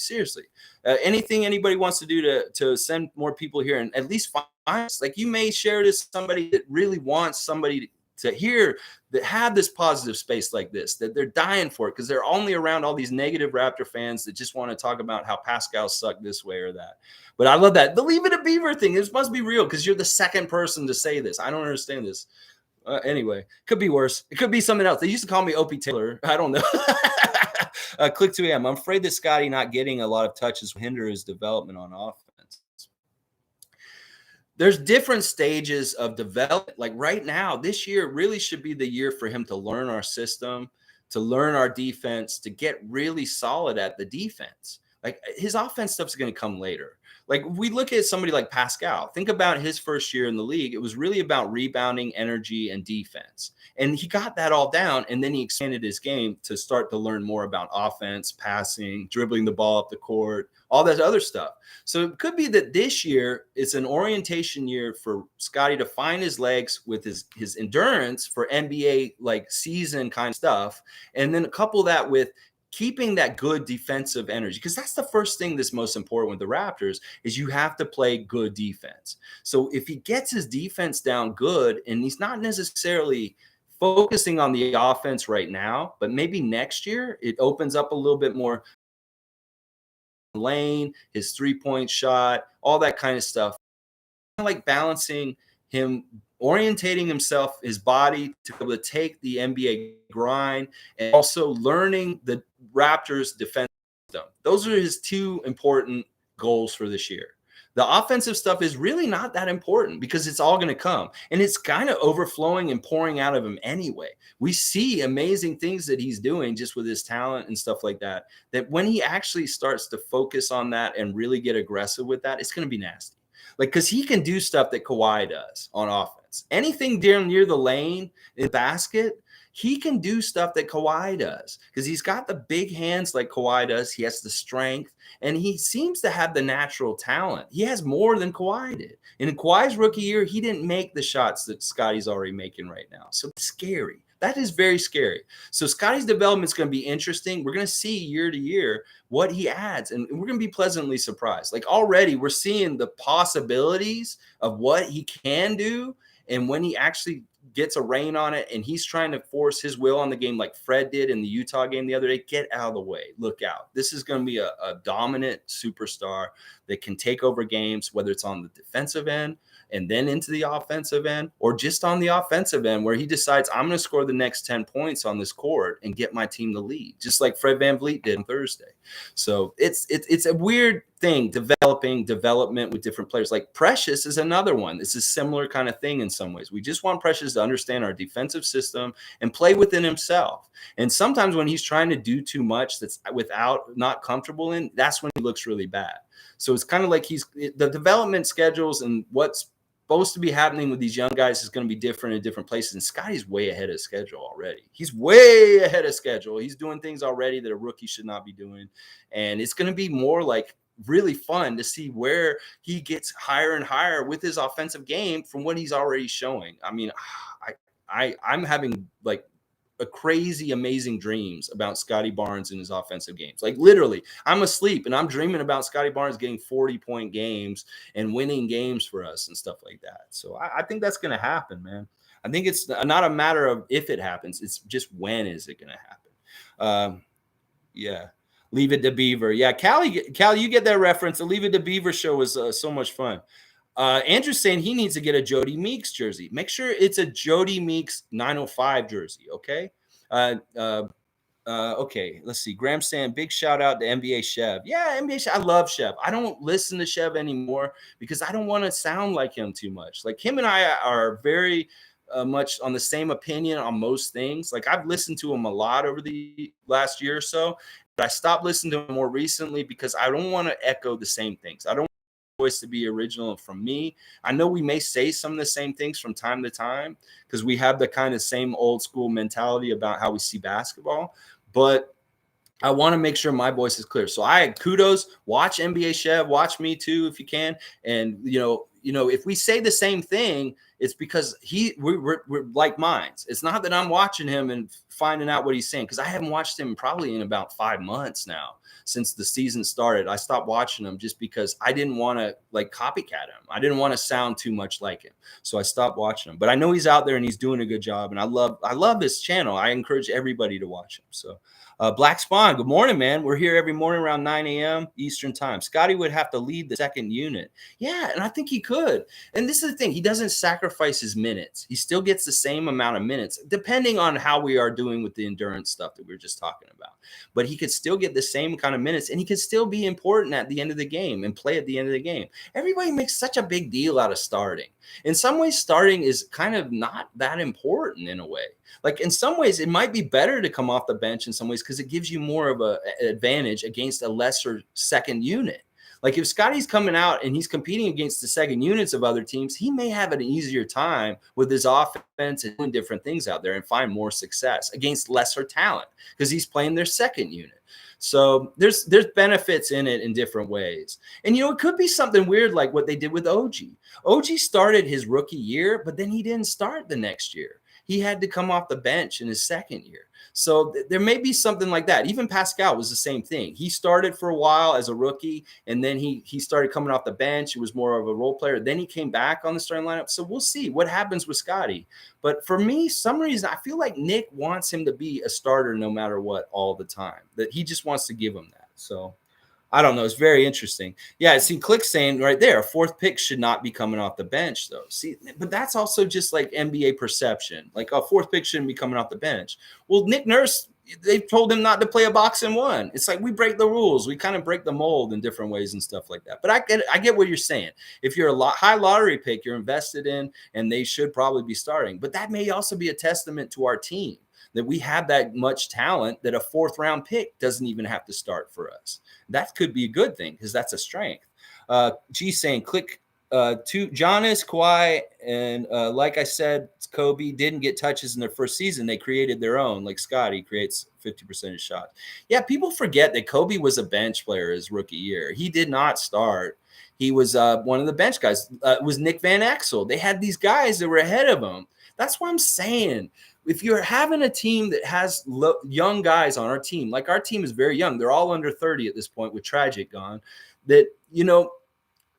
Anything anybody wants to do to send more people here and at least find us, like you may share this with somebody that really wants somebody to hear that have this positive space like this, that they're dying for it because they're only around all these negative Raptor fans that just want to talk about how Pascal sucked this way or that. But I love that. The Leave It to Beaver thing, this must be real because you're the second person to say this. I don't understand this. Anyway, could be worse. It could be something else. They used to call me Opie Taylor. I don't know. Click 2 a.m. I'm afraid that Scotty not getting a lot of touches will hinder his development on offense. There's different stages of development. Like right now, this year really should be the year for him to learn our system, to learn our defense, to get really solid at the defense. Like his offense stuff's going to come later. Like we look at somebody like Pascal, think about his first year in the league. It was really about rebounding, energy, and defense. And he got that all down. And then he expanded his game to start to learn more about offense, passing, dribbling the ball up the court, all that other stuff. So it could be that this year it's an orientation year for Scotty to find his legs with his endurance for NBA like season kind of stuff. And then couple that with keeping that good defensive energy, because that's the first thing that's most important with the Raptors is you have to play good defense. So if he gets his defense down good, and he's not necessarily focusing on the offense right now, but maybe next year it opens up a little bit more lane, his 3-point shot, all that kind of stuff. Like balancing him, orientating himself, his body to be able to take the NBA grind, and also learning the Raptors defense system. Those are his two important goals for this year. The offensive stuff is really not that important because it's all going to come, and it's kind of overflowing and pouring out of him anyway. We see amazing things that he's doing just with his talent and stuff like that, that when he actually starts to focus on that and really get aggressive with that, it's going to be nasty. Like, because he can do stuff that Kawhi does on offense. Anything near the lane in the basket, he can do stuff that Kawhi does because he's got the big hands like Kawhi does. He has the strength, and he seems to have the natural talent. He has more than Kawhi did. In Kawhi's rookie year, he didn't make the shots that Scotty's already making right now. So it's scary. That is very scary. So Scotty's development is going to be interesting. We're going to see year to year what he adds, and we're going to be pleasantly surprised. Like already we're seeing the possibilities of what he can do, and when he actually gets a rein on it and he's trying to force his will on the game like Fred did in the Utah game the other day, get out of the way. Look out. This is going to be a dominant superstar that can take over games, whether it's on the defensive end and then into the offensive end, or just on the offensive end where he decides I'm going to score the next 10 points on this court and get my team the lead, just like Fred VanVleet did on Thursday. So it's a weird thing, development with different players. Like Precious is another one. It's a similar kind of thing in some ways. We just want Precious to understand our defensive system and play within himself. And sometimes when he's trying to do too much that's without not comfortable in, that's when he looks really bad. So it's kind of like the development schedules and what's supposed to be happening with these young guys is going to be different in different places. And Scotty's way ahead of schedule already. He's way ahead of schedule. He's doing things already that a rookie should not be doing. And it's going to be more like really fun to see where he gets higher and higher with his offensive game from what he's already showing. I mean, I'm having like a crazy, amazing dreams about Scotty Barnes in his offensive games. Like literally, I'm asleep and I'm dreaming about Scotty Barnes getting 40-point games and winning games for us and stuff like that. So I think that's going to happen, man. I think it's not a matter of if it happens. It's just when is it going to happen? Yeah. Leave It to Beaver. Yeah, Callie, you get that reference. The Leave It to Beaver show was so much fun. Andrew's saying he needs to get a Jody Meeks jersey. Make sure it's a Jody Meeks 905 jersey, okay? Okay, let's see. Graham saying, big shout out to NBA Chev. Yeah, NBA Chev. I love Chev. I don't listen to Chev anymore because I don't want to sound like him too much. Like him and I are very much on the same opinion on most things. Like I've listened to him a lot over the last year or so, but I stopped listening to him more recently because I don't want to echo the same things. I don't voice to be original from me. I know we may say some of the same things from time to time because we have the kind of same old school mentality about how we see basketball, but I want to make sure my voice is clear. So kudos, watch NBA Chev, watch me too if you can. And you know, if we say the same thing, it's because we're like minds. It's not that I'm watching him and finding out what he's saying, because I haven't watched him probably in about 5 months now since the season started. I stopped watching him just because I didn't want to like copycat him. I didn't want to sound too much like him. So I stopped watching him. But I know he's out there and he's doing a good job. And I love his channel. I encourage everybody to watch him. So Black Spawn, good morning, man. We're here every morning around 9 a.m. Eastern time. Scotty would have to lead the second unit. Yeah, and I think he could. And this is the thing. He doesn't sacrifice his minutes. He still gets the same amount of minutes, depending on how we are doing with the endurance stuff that we were just talking about. But he could still get the same kind of minutes, and he could still be important at the end of the game and play at the end of the game. Everybody makes such a big deal out of starting. In some ways, starting is kind of not that important in a way. Like in some ways, it might be better to come off the bench in some ways because it gives you more of an advantage against a lesser second unit. Like if Scotty's coming out and he's competing against the second units of other teams, he may have an easier time with his offense and doing different things out there and find more success against lesser talent because he's playing their second unit. So there's benefits in it in different ways. And, it could be something weird like what they did with OG. OG started his rookie year, but then he didn't start the next year. he had to come off the bench in his second year. So there may be something like that. Even Pascal was the same thing. He started for a while as a rookie, and then he started coming off the bench. He was more of a role player. Then he came back on the starting lineup. So we'll see what happens with Scotty. But for me, some reason I feel like Nick wants him to be a starter no matter what all the time. That he just wants to give him that. So I don't know. It's very interesting. Yeah, I see Click saying right there, a fourth pick should not be coming off the bench, though. See, but that's also just like NBA perception. Like a fourth pick shouldn't be coming off the bench. Well, Nick Nurse, they've told him not to play a box and one. It's like we break the rules. We kind of break the mold in different ways and stuff like that. But I get what you're saying. If you're a high lottery pick, you're invested in, and they should probably be starting. But that may also be a testament to our team, that we have that much talent that a fourth round pick doesn't even have to start for us. That could be a good thing because that's a strength. G saying click to Giannis, Kawhi, and like I said, Kobe didn't get touches in their first season. They created their own, like Scotty creates 50% of shots. Yeah, people forget that Kobe was a bench player his rookie year. He did not start. He was one of the bench guys. It was Nick Van Exel. They had these guys that were ahead of him. That's what I'm saying. If you're having a team that has young guys on our team, like our team is very young, they're all under 30 at this point with Tragic gone, that,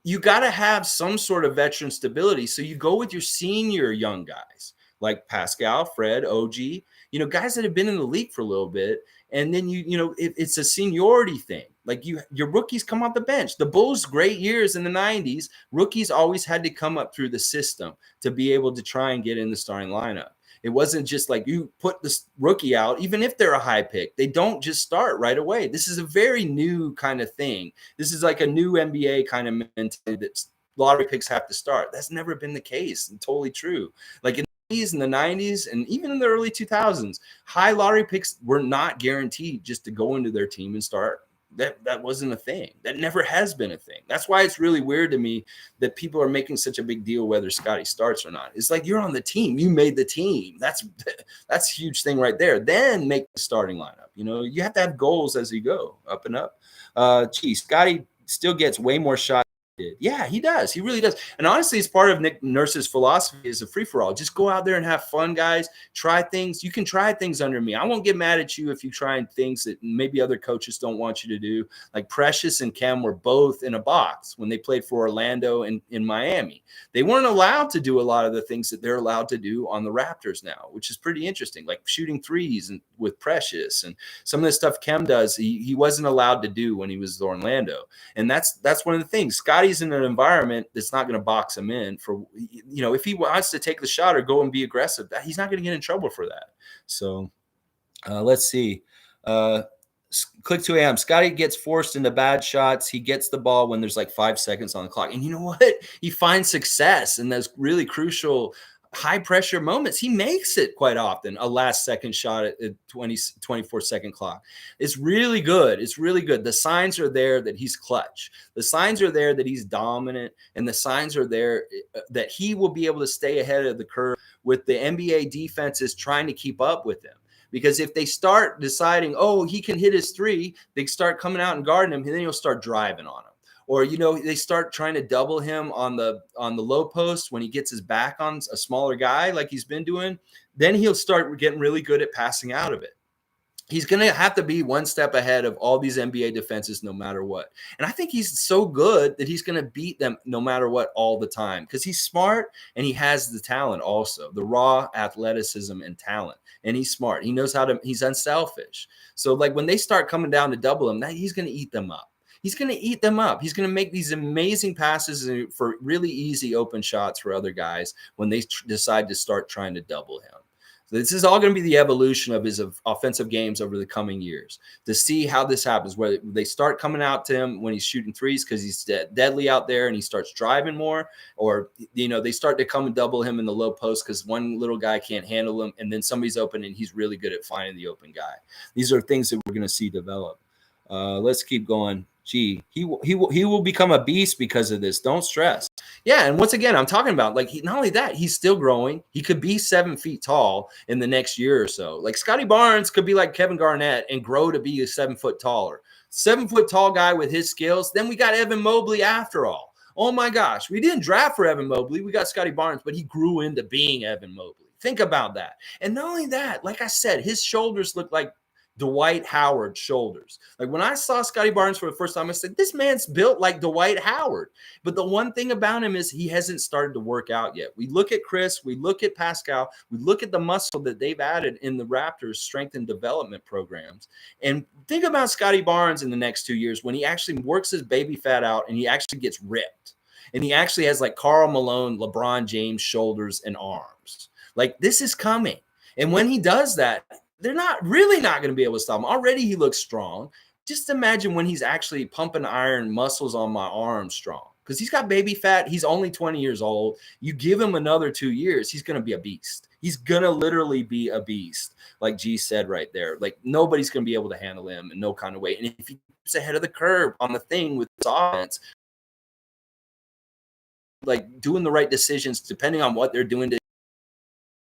you got to have some sort of veteran stability. So you go with your senior young guys like Pascal, Fred, OG, guys that have been in the league for a little bit. And then, it's a seniority thing. Like your rookies come off the bench. The Bulls' great years in the 90s, rookies always had to come up through the system to be able to try and get in the starting lineup. It wasn't just like you put this rookie out, even if they're a high pick. They don't just start right away. This is a very new kind of thing. This is like a new NBA kind of mentality that lottery picks have to start. That's never been the case. And totally true. Like in the 80s and the 90s and even in the early 2000s, high lottery picks were not guaranteed just to go into their team and start. That wasn't a thing. That never has been a thing. That's why it's really weird to me that people are making such a big deal whether Scotty starts or not. It's like you're on the team. You made the team. That's a huge thing right there. Then make the starting lineup. You have to have goals as you go up and up. Scotty still gets way more shots. Yeah, he does. He really does. And honestly, it's part of Nick Nurse's philosophy is a free-for-all. Just go out there and have fun, guys. Try things. You can try things under me. I won't get mad at you if you try things that maybe other coaches don't want you to do. Like Precious and Kem were both in a box when they played for Orlando and in Miami. They weren't allowed to do a lot of the things that they're allowed to do on the Raptors now, which is pretty interesting, like shooting threes and with Precious. And some of the stuff Kem does, he wasn't allowed to do when he was with Orlando. And that's one of the things. Scotty's in an environment that's not going to box him in for, if he wants to take the shot or go and be aggressive, he's not going to get in trouble for that. So let's see. Click 2 a.m. Scotty gets forced into bad shots. He gets the ball when there's like 5 seconds on the clock. And you know what? He finds success in those really crucial high pressure moments. He makes it quite often, a last second shot at 24-second clock. It's really good. It's really good. The signs are there that he's clutch. The signs are there that he's dominant. And the signs are there that he will be able to stay ahead of the curve with the NBA defenses trying to keep up with him. Because if they start deciding, he can hit his three, they start coming out and guarding him, and then he'll start driving on him. Or, they start trying to double him on the low post when he gets his back on a smaller guy like he's been doing. Then he'll start getting really good at passing out of it. He's going to have to be one step ahead of all these NBA defenses no matter what. And I think he's so good that he's going to beat them no matter what all the time because he's smart and he has the talent also, the raw athleticism and talent. And he's smart. He knows he's unselfish. So like when they start coming down to double him, he's going to eat them up. He's going to eat them up. He's going to make these amazing passes for really easy open shots for other guys when they decide to start trying to double him. So this is all going to be the evolution of his offensive games over the coming years to see how this happens, where they start coming out to him when he's shooting threes because he's deadly out there and he starts driving more, or, they start to come and double him in the low post because one little guy can't handle him. And then somebody's open and he's really good at finding the open guy. These are things that we're going to see develop. Let's keep going. He will become a beast because of this. Don't stress. Yeah, and once again, I'm talking about not only that, he's still growing. He could be 7 feet tall in the next year or so. Like Scotty Barnes could be like Kevin Garnett and grow to be 7 foot taller. 7 foot tall guy with his skills. Then we got Evan Mobley after all. Oh my gosh, we didn't draft for Evan Mobley. We got Scotty Barnes, but he grew into being Evan Mobley. Think about that. And not only that, like I said, his shoulders look like Dwight Howard shoulders. Like when I saw Scotty Barnes for the first time, I said, this man's built like Dwight Howard. But the one thing about him is he hasn't started to work out yet. We look at Chris, we look at Pascal, we look at the muscle that they've added in the Raptors strength and development programs. And think about Scotty Barnes in the next 2 years when he actually works his baby fat out and he actually gets ripped. And he actually has like Karl Malone, LeBron James shoulders and arms. Like this is coming. And when he does that, they're not going to be able to stop him. Already he looks strong. Just imagine when he's actually pumping iron, muscles on my arms strong. Because he's got baby fat. He's only 20 years old. You give him another 2 years, he's going to be a beast. He's going to literally be a beast. Like G said right there. Like nobody's going to be able to handle him in no kind of way. And if he keeps ahead of the curve on the thing with his offense, like doing the right decisions, depending on what they're doing to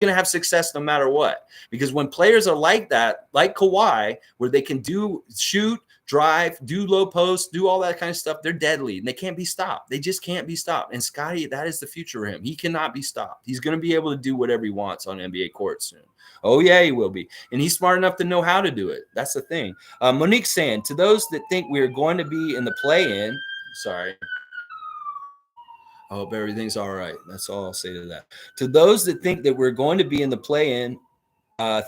going to have success no matter what. Because when players are like that, like Kawhi, where they can shoot, drive, do low post, do all that kind of stuff, they're deadly and they can't be stopped. They just can't be stopped. And Scotty, that is the future of him. He cannot be stopped. He's going to be able to do whatever he wants on NBA court soon. Oh, yeah, he will be. And he's smart enough to know how to do it. That's the thing. Monique saying, to those that think we're going to be in the play-in, sorry. I hope everything's all right. That's all I'll say to that. To those that think that we're going to be in the play-in,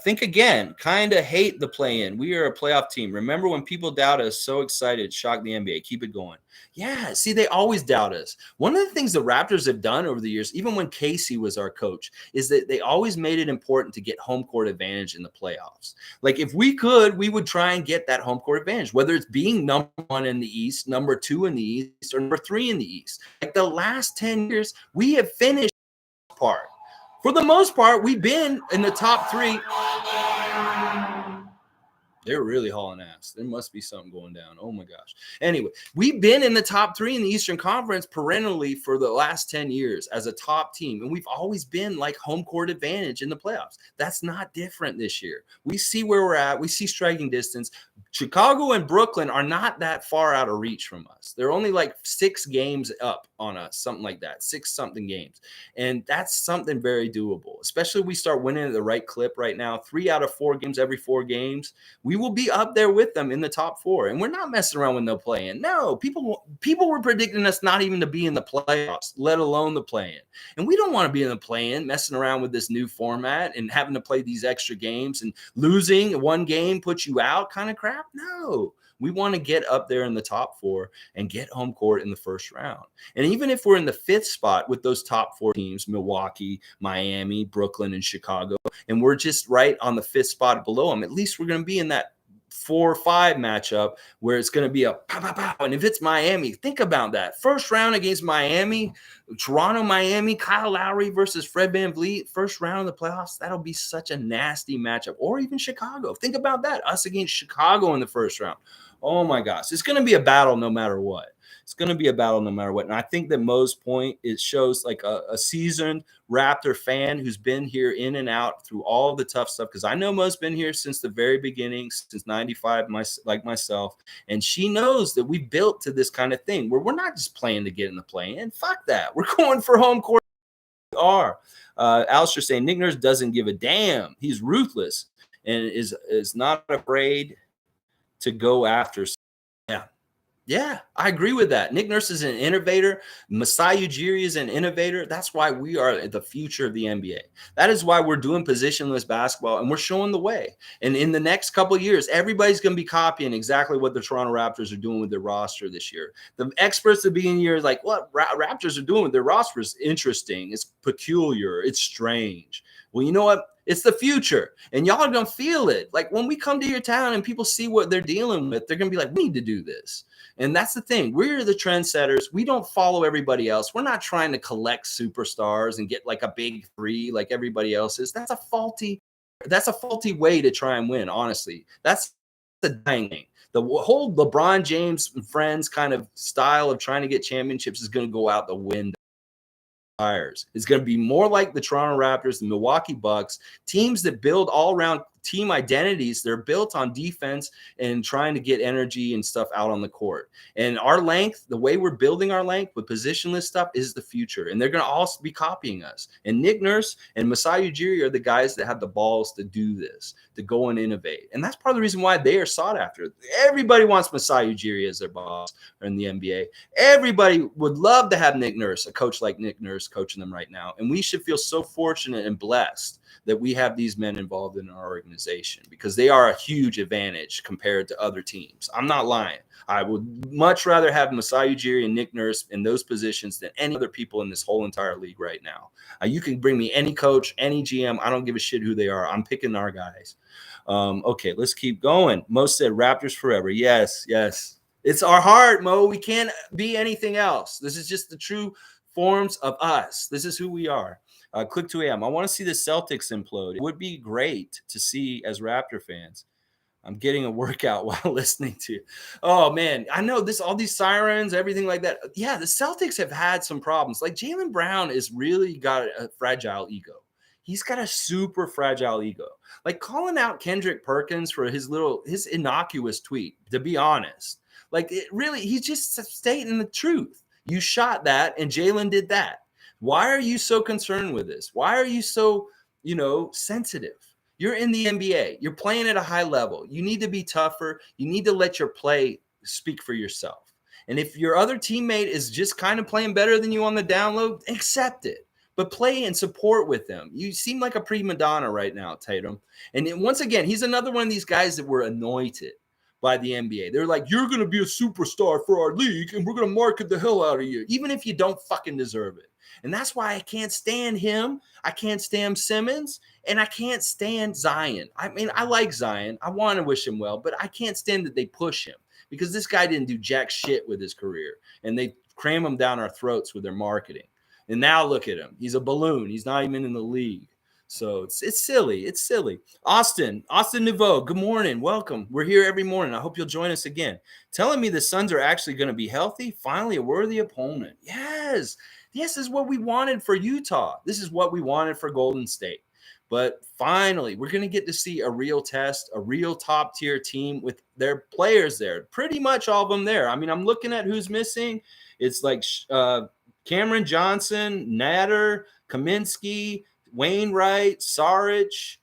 think again. Kind of hate the play-in. We are a playoff team. Remember when people doubt us? So excited. Shock the NBA. Keep it going. Yeah, see, they always doubt us. One of the things the Raptors have done over the years, even when Casey was our coach, is that they always made it important to get home court advantage in the playoffs. Like if we could, we would try and get that home court advantage, whether it's being number 1 in the East, number 2 in the East, or number 3 in the East. Like the last 10 years, we have finished part. For the most part, we've been in the top 3. They're really hauling ass. There must be something going down. Oh, my gosh. Anyway, we've been in the top 3 in the Eastern Conference perennially for the last 10 years as a top team. And we've always been like home court advantage in the playoffs. That's not different this year. We see where we're at. We see striking distance. Chicago and Brooklyn are not that far out of reach from us. They're only like 6 games up on us, something like that, 6-something games. And that's something very doable, especially if we start winning at the right clip right now. 3 out of 4 games every 4 games. We will be up there with them in the top 4. And we're not messing around with no play-in. No, people were predicting us not even to be in the playoffs, let alone the play-in. And we don't want to be in the play-in, messing around with this new format and having to play these extra games and losing 1 game puts you out kind of crap. No, we want to get up there in the top 4 and get home court in the first round. And even if we're in the 5th spot with those top 4 teams, Milwaukee, Miami, Brooklyn, and Chicago, and we're just right on the 5th spot below them, at least we're going to be in that 4 or 5 matchup where it's going to be a pow, pow, pow. And if it's Miami, think about that. First round against Miami, Toronto, Miami, Kyle Lowry versus Fred VanVleet, first round of the playoffs. That'll be such a nasty matchup. Or even Chicago. Think about that. Us against Chicago in the first round. Oh, my gosh. It's going to be a battle no matter what. It's going to be a battle no matter what. And I think that Mo's point, it shows like a seasoned Raptor fan who's been here in and out through all of the tough stuff. Because I know Mo's been here since the very beginning, since 95, like myself. And she knows that we built to this kind of thing where we're not just playing to get in the play-in. Fuck that. We're going for home court. We are. AllStar saying Nick Nurse doesn't give a damn. He's ruthless and is not afraid to go after. Yeah, I agree with that. Nick Nurse is an innovator. Masai Ujiri is an innovator. That's why we are the future of the NBA. That is why we're doing positionless basketball, and we're showing the way. And in the next couple of years, everybody's going to be copying exactly what the Toronto Raptors are doing with their roster this year. The experts at the beginning of the year are like, what Raptors are doing with their roster is interesting. It's peculiar. It's strange. Well, you know what? It's the future, and y'all are going to feel it. Like when we come to your town and people see what they're dealing with, they're going to be like, we need to do this. And that's the thing. We're the trendsetters. We don't follow everybody else. We're not trying to collect superstars and get like a big 3 like everybody else is. That's a faulty way to try and win, honestly. That's the dying thing. The whole LeBron James and friends kind of style of trying to get championships is going to go out the window. It's going to be more like the Toronto Raptors, the Milwaukee Bucks, teams that build all around team identities. They're built on defense and trying to get energy and stuff out on the court. And our length, the way we're building our length with positionless stuff is the future. And they're going to also be copying us. And Nick Nurse and Masai Ujiri are the guys that have the balls to do this, to go and innovate. And that's part of the reason why they are sought after. Everybody wants Masai Ujiri as their boss in the NBA. Everybody would love to have Nick Nurse, a coach like Nick Nurse, coaching them right now. And we should feel so fortunate and blessed that we have these men involved in our organization, because they are a huge advantage compared to other teams. I'm not lying. I would much rather have Masai Ujiri and Nick Nurse in those positions than any other people in this whole entire league right now. You can bring me any coach, any GM. I don't give a shit who they are. I'm picking our guys. Okay, let's keep going. Mo said Raptors forever. Yes. It's our heart, Mo. We can't be anything else. This is just the true forms of us. This is who we are. Click 2 a.m. I want to see the Celtics implode. It would be great to see as Raptor fans. I'm getting a workout while listening to you. Oh, man. I know this, all these sirens, everything like that. Yeah, the Celtics have had some problems. Like Jaylen Brown is really got a fragile ego. He's got a super fragile ego. Like calling out Kendrick Perkins for his innocuous tweet, to be honest. Like it really, he's just stating the truth. You shot that and Jaylen did that. Why are you so concerned with this? Why are you so, sensitive? You're in the NBA. You're playing at a high level. You need to be tougher. You need to let your play speak for yourself. And if your other teammate is just kind of playing better than you on the download, accept it. But play and support with them. You seem like a prima donna right now, Tatum. And once again, he's another one of these guys that were anointed by the NBA. They're like, you're going to be a superstar for our league, and we're going to market the hell out of you, even if you don't fucking deserve it. And that's why I can't stand him. I can't stand Simmons, and I can't stand Zion. I mean, I like Zion. I want to wish him well, but I can't stand that they push him, because this guy didn't do jack shit with his career, and they cram him down our throats with their marketing. And now look at him. He's a balloon. He's not even in the league. So it's silly. It's silly. Austin Nouveau, good morning. Welcome. We're here every morning. I hope you'll join us again. Telling me the Suns are actually going to be healthy. Finally, a worthy opponent. Yes, this is what we wanted for Utah. This is what we wanted for Golden State. But finally, we're going to get to see a real test, a real top-tier team with their players there. Pretty much all of them there. I mean, I'm looking at who's missing. It's like Cameron Johnson, Natter, Kaminsky, Wainwright, Saric,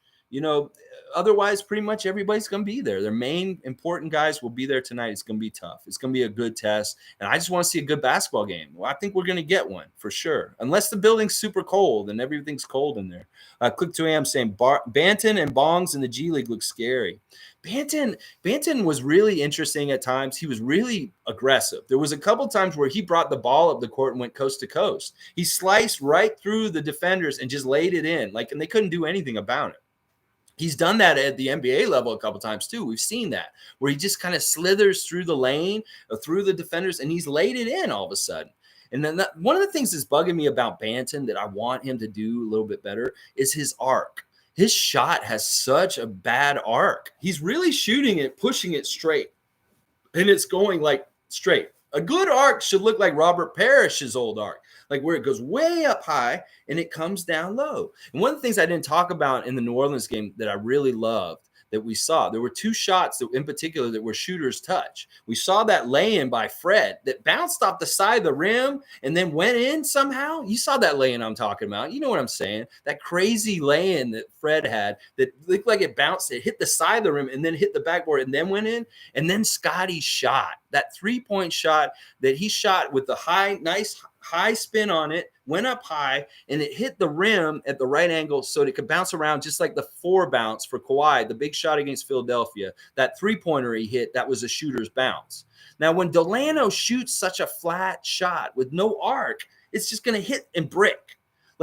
otherwise pretty much everybody's going to be there. Their main important guys will be there tonight. It's going to be tough. It's going to be a good test. And I just want to see a good basketball game. Well, I think we're going to get one for sure. Unless the building's super cold, and everything's cold in there. Click 2 a.m. saying Banton and Bongs in the G League look scary. Banton was really interesting at times. He was really aggressive. There was a couple times where he brought the ball up the court and went coast to coast. He sliced right through the defenders and just laid it in, and they couldn't do anything about it. He's done that at the NBA level a couple times too. We've seen that, where he just kind of slithers through the lane, through the defenders, and he's laid it in all of a sudden. And then one of the things that's bugging me about Banton that I want him to do a little bit better is his arc. His shot has such a bad arc. He's really shooting it, pushing it straight, and it's going straight. A good arc should look like Robert Parrish's old arc, where it goes way up high and it comes down low. And one of the things I didn't talk about in the New Orleans game that I really loved that we saw, there were two shots that in particular that were shooter's touch. We saw that lay-in by Fred that bounced off the side of the rim and then went in somehow. You saw that lay-in I'm talking about. You know what I'm saying? That crazy lay-in that Fred had that looked like it bounced, it hit the side of the rim and then hit the backboard and then went in. And then Scotty's shot, that three-point shot that he shot with the nice high spin on it, went up high, and it hit the rim at the right angle so it could bounce around just like the 4 bounce for Kawhi, the big shot against Philadelphia. That three-pointer he hit, that was a shooter's bounce. Now, when Delano shoots such a flat shot with no arc, it's just going to hit and brick.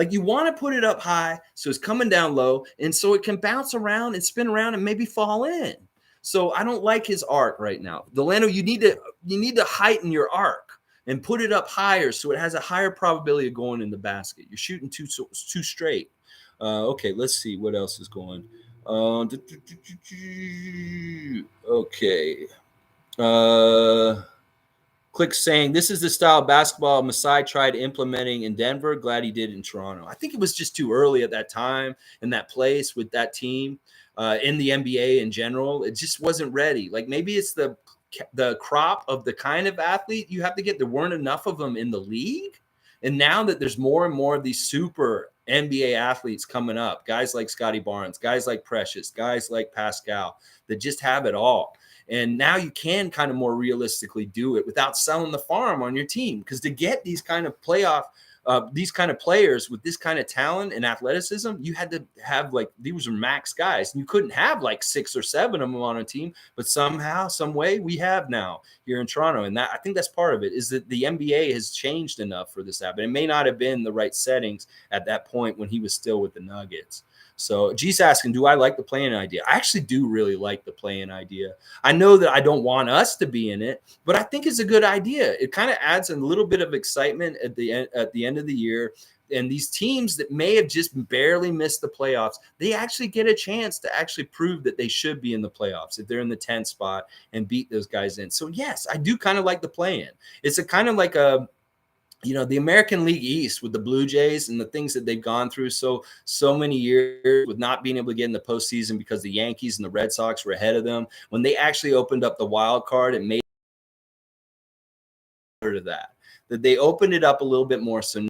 You want to put it up high so it's coming down low, and so it can bounce around and spin around and maybe fall in. So I don't like his arc right now. Delano, you need to heighten your arc and put it up higher so it has a higher probability of going in the basket. You're shooting too straight. Okay, let's see what else is going. Okay. Click saying, this is the style of basketball Masai tried implementing in Denver. Glad he did in Toronto. I think it was just too early at that time in that place with that team in the NBA in general. It just wasn't ready. Like maybe it's the crop of the kind of athlete you have to get. There weren't enough of them in the league. And now that there's more and more of these super NBA athletes coming up, guys like Scotty Barnes, guys like Precious, guys like Pascal that just have it all. And now you can kind of more realistically do it without selling the farm on your team. Because to get these kind of these kind of players with this kind of talent and athleticism, you had to have like, these were max guys. And you couldn't have like 6 or 7 of them on a team. But somehow, some way we have now here in Toronto. And that, I think that's part of it, is that the NBA has changed enough for this to happen. It may not have been the right settings at that point when he was still with the Nuggets. So G's asking, do I like the play-in idea? I actually do really like the play-in idea. I know that I don't want us to be in it, but I think it's a good idea. It kind of adds a little bit of excitement at the end of the year. And these teams that may have just barely missed the playoffs, they actually get a chance to actually prove that they should be in the playoffs if they're in the 10th spot and beat those guys in. So yes, I do kind of like the play-in. It's a kind of like a, the American League East with the Blue Jays and the things that they've gone through so many years with not being able to get in the postseason because the Yankees and the Red Sox were ahead of them. When they actually opened up the wild card, it made of that they opened it up a little bit more so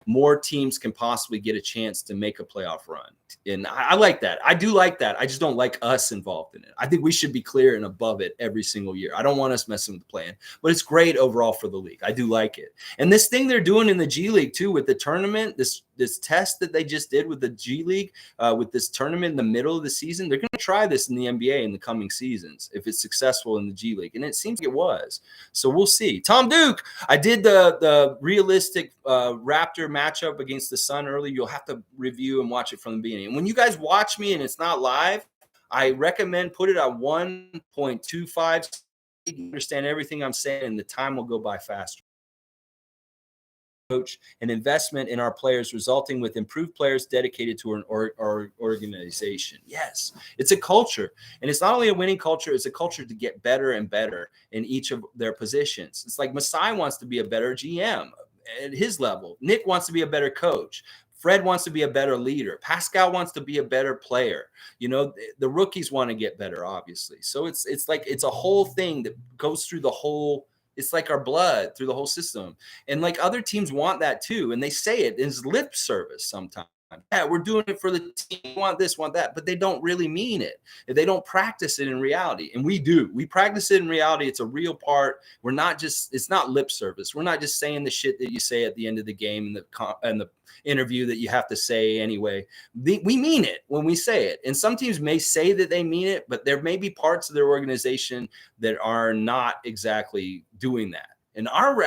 more teams can possibly get a chance to make a playoff run. And I like that. I do like that. I just don't like us involved in it. I think we should be clear and above it every single year. I don't want us messing with the plan, but it's great overall for the league. I do like it. And this thing they're doing in the G League too, with the tournament, this test that they just did with the G League, with this tournament in the middle of the season, they're going to try this in the NBA in the coming seasons if it's successful in the G League. And it seems like it was. So we'll see. Tom Duke, I did the realistic Raptor matchup against the Sun early. You'll have to review and watch it from the beginning. And when you guys watch me and it's not live, I recommend put it at 1.25. You understand everything I'm saying, and the time will go by faster. Coach and investment in our players, resulting with improved players dedicated to our organization. Yes, it's a culture, and it's not only a winning culture, it's a culture to get better and better in each of their positions. It's like Masai wants to be a better GM at his level. Nick wants to be a better coach. Fred wants to be a better leader. Pascal wants to be a better player. The rookies want to get better, obviously. So it's like it's a whole thing that goes through the whole. It's like our blood through the whole system. And like other teams want that too. And they say it is lip service sometimes. Yeah, we're doing it for the team. Want this, want that, but they don't really mean it. They don't practice it in reality. And we do. We practice it in reality. It's a real part. We're not just, it's not lip service. We're not just saying the shit that you say at the end of the game and the interview that you have to say anyway. We mean it when we say it. And some teams may say that they mean it, but there may be parts of their organization that are not exactly doing that. And our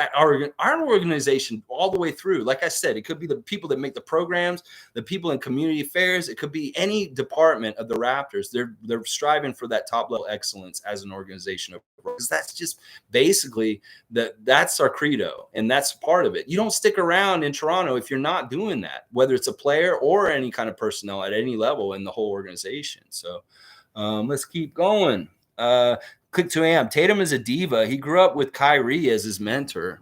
organization all the way through, like I said, it could be the people that make the programs, the people in community affairs. It could be any department of the Raptors. They're striving for that top level excellence as an organization, because that's just basically that's our credo, and that's part of it. You don't stick around in Toronto if you're not doing that, whether it's a player or any kind of personnel at any level in the whole organization. So let's keep going. Click to Am. Tatum is a diva. He grew up with Kyrie as his mentor.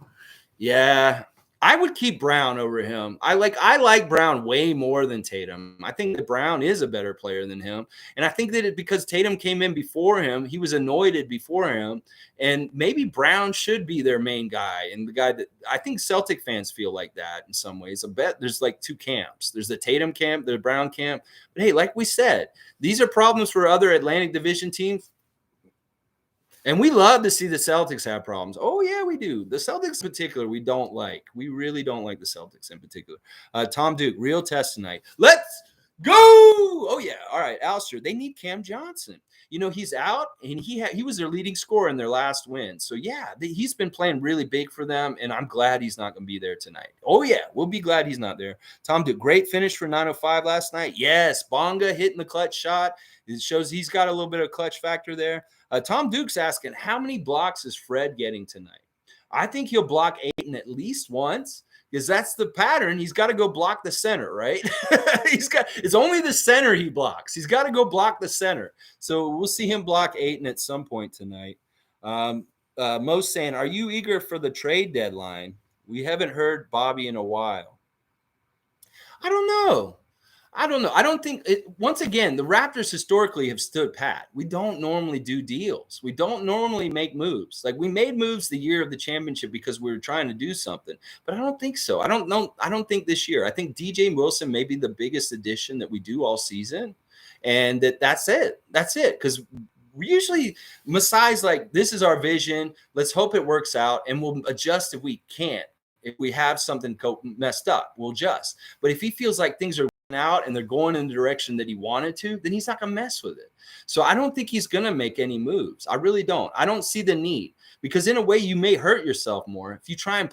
Yeah, I would keep Brown over him. I like Brown way more than Tatum. I think that Brown is a better player than him. And I think that because Tatum came in before him, he was anointed before him. And maybe Brown should be their main guy. And the guy that I think Celtic fans feel like that in some ways. I bet there's like two camps. There's the Tatum camp, the Brown camp. But hey, like we said, these are problems for other Atlantic Division teams. And we love to see the Celtics have problems. Oh, yeah, we do. The Celtics in particular, we don't like. We really don't like the Celtics in particular. Tom Duke, real test tonight. Let's go. Oh, yeah. All right, AllStar. They need Cam Johnson. He's out, and he was their leading scorer in their last win. So, yeah, he's been playing really big for them, and I'm glad he's not going to be there tonight. Oh, yeah, we'll be glad he's not there. Tom Duke, great finish for 905 last night. Yes, Bonga hitting the clutch shot. It shows he's got a little bit of clutch factor there. Tom Duke's asking, how many blocks is Fred getting tonight? I think he'll block Ayton at least once, because that's the pattern. He's got to go block the center, right? It's only the center he blocks. He's got to go block the center. So we'll see him block Ayton at some point tonight. Mo's saying, are you eager for the trade deadline? We haven't heard Bobby in a while. I don't know. I don't think it, once again, the Raptors historically have stood pat. We don't normally do deals. We don't normally make moves. Like we made moves the year of the championship because we were trying to do something. But I don't think so. I don't know. I don't think this year. I think DJ Wilson may be the biggest addition that we do all season. And that's it. That's it. Because usually Masai's like, this is our vision. Let's hope it works out. And we'll adjust if we can't. If we have something messed up, we'll adjust. But if he feels like things are out and they're going in the direction that he wanted to, then he's not going to mess with it. So I don't think he's going to make any moves. I really don't. I don't see the need, because in a way you may hurt yourself more if you try and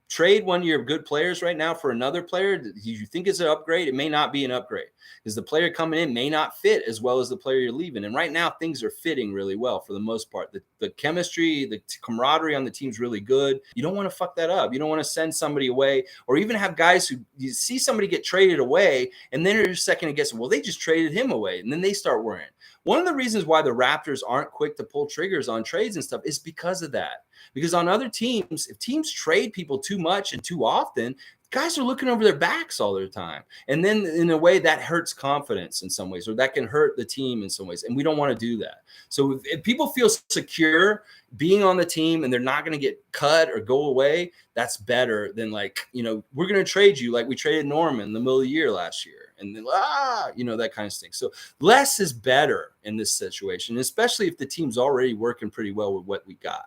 trade one of your good players right now for another player that you think is an upgrade. It may not be an upgrade because the player coming in may not fit as well as the player you're leaving. And right now things are fitting really well for the most part. The chemistry, the camaraderie on the team's really good. You don't want to fuck that up. You don't want to send somebody away, or even have guys who you see somebody get traded away and then you're second guessing, well, they just traded him away, and then they start worrying. One of the reasons why the Raptors aren't quick to pull triggers on trades and stuff is because of that. Because on other teams, if teams trade people too much and too often, guys are looking over their backs all the time. And then in a way that hurts confidence in some ways, or that can hurt the team in some ways. And we don't want to do that. So if people feel secure being on the team and they're not going to get cut or go away, that's better than like, we're going to trade you like we traded Norman in the middle of the year last year. And then, that kind of thing. So less is better in this situation, especially if the team's already working pretty well with what we got.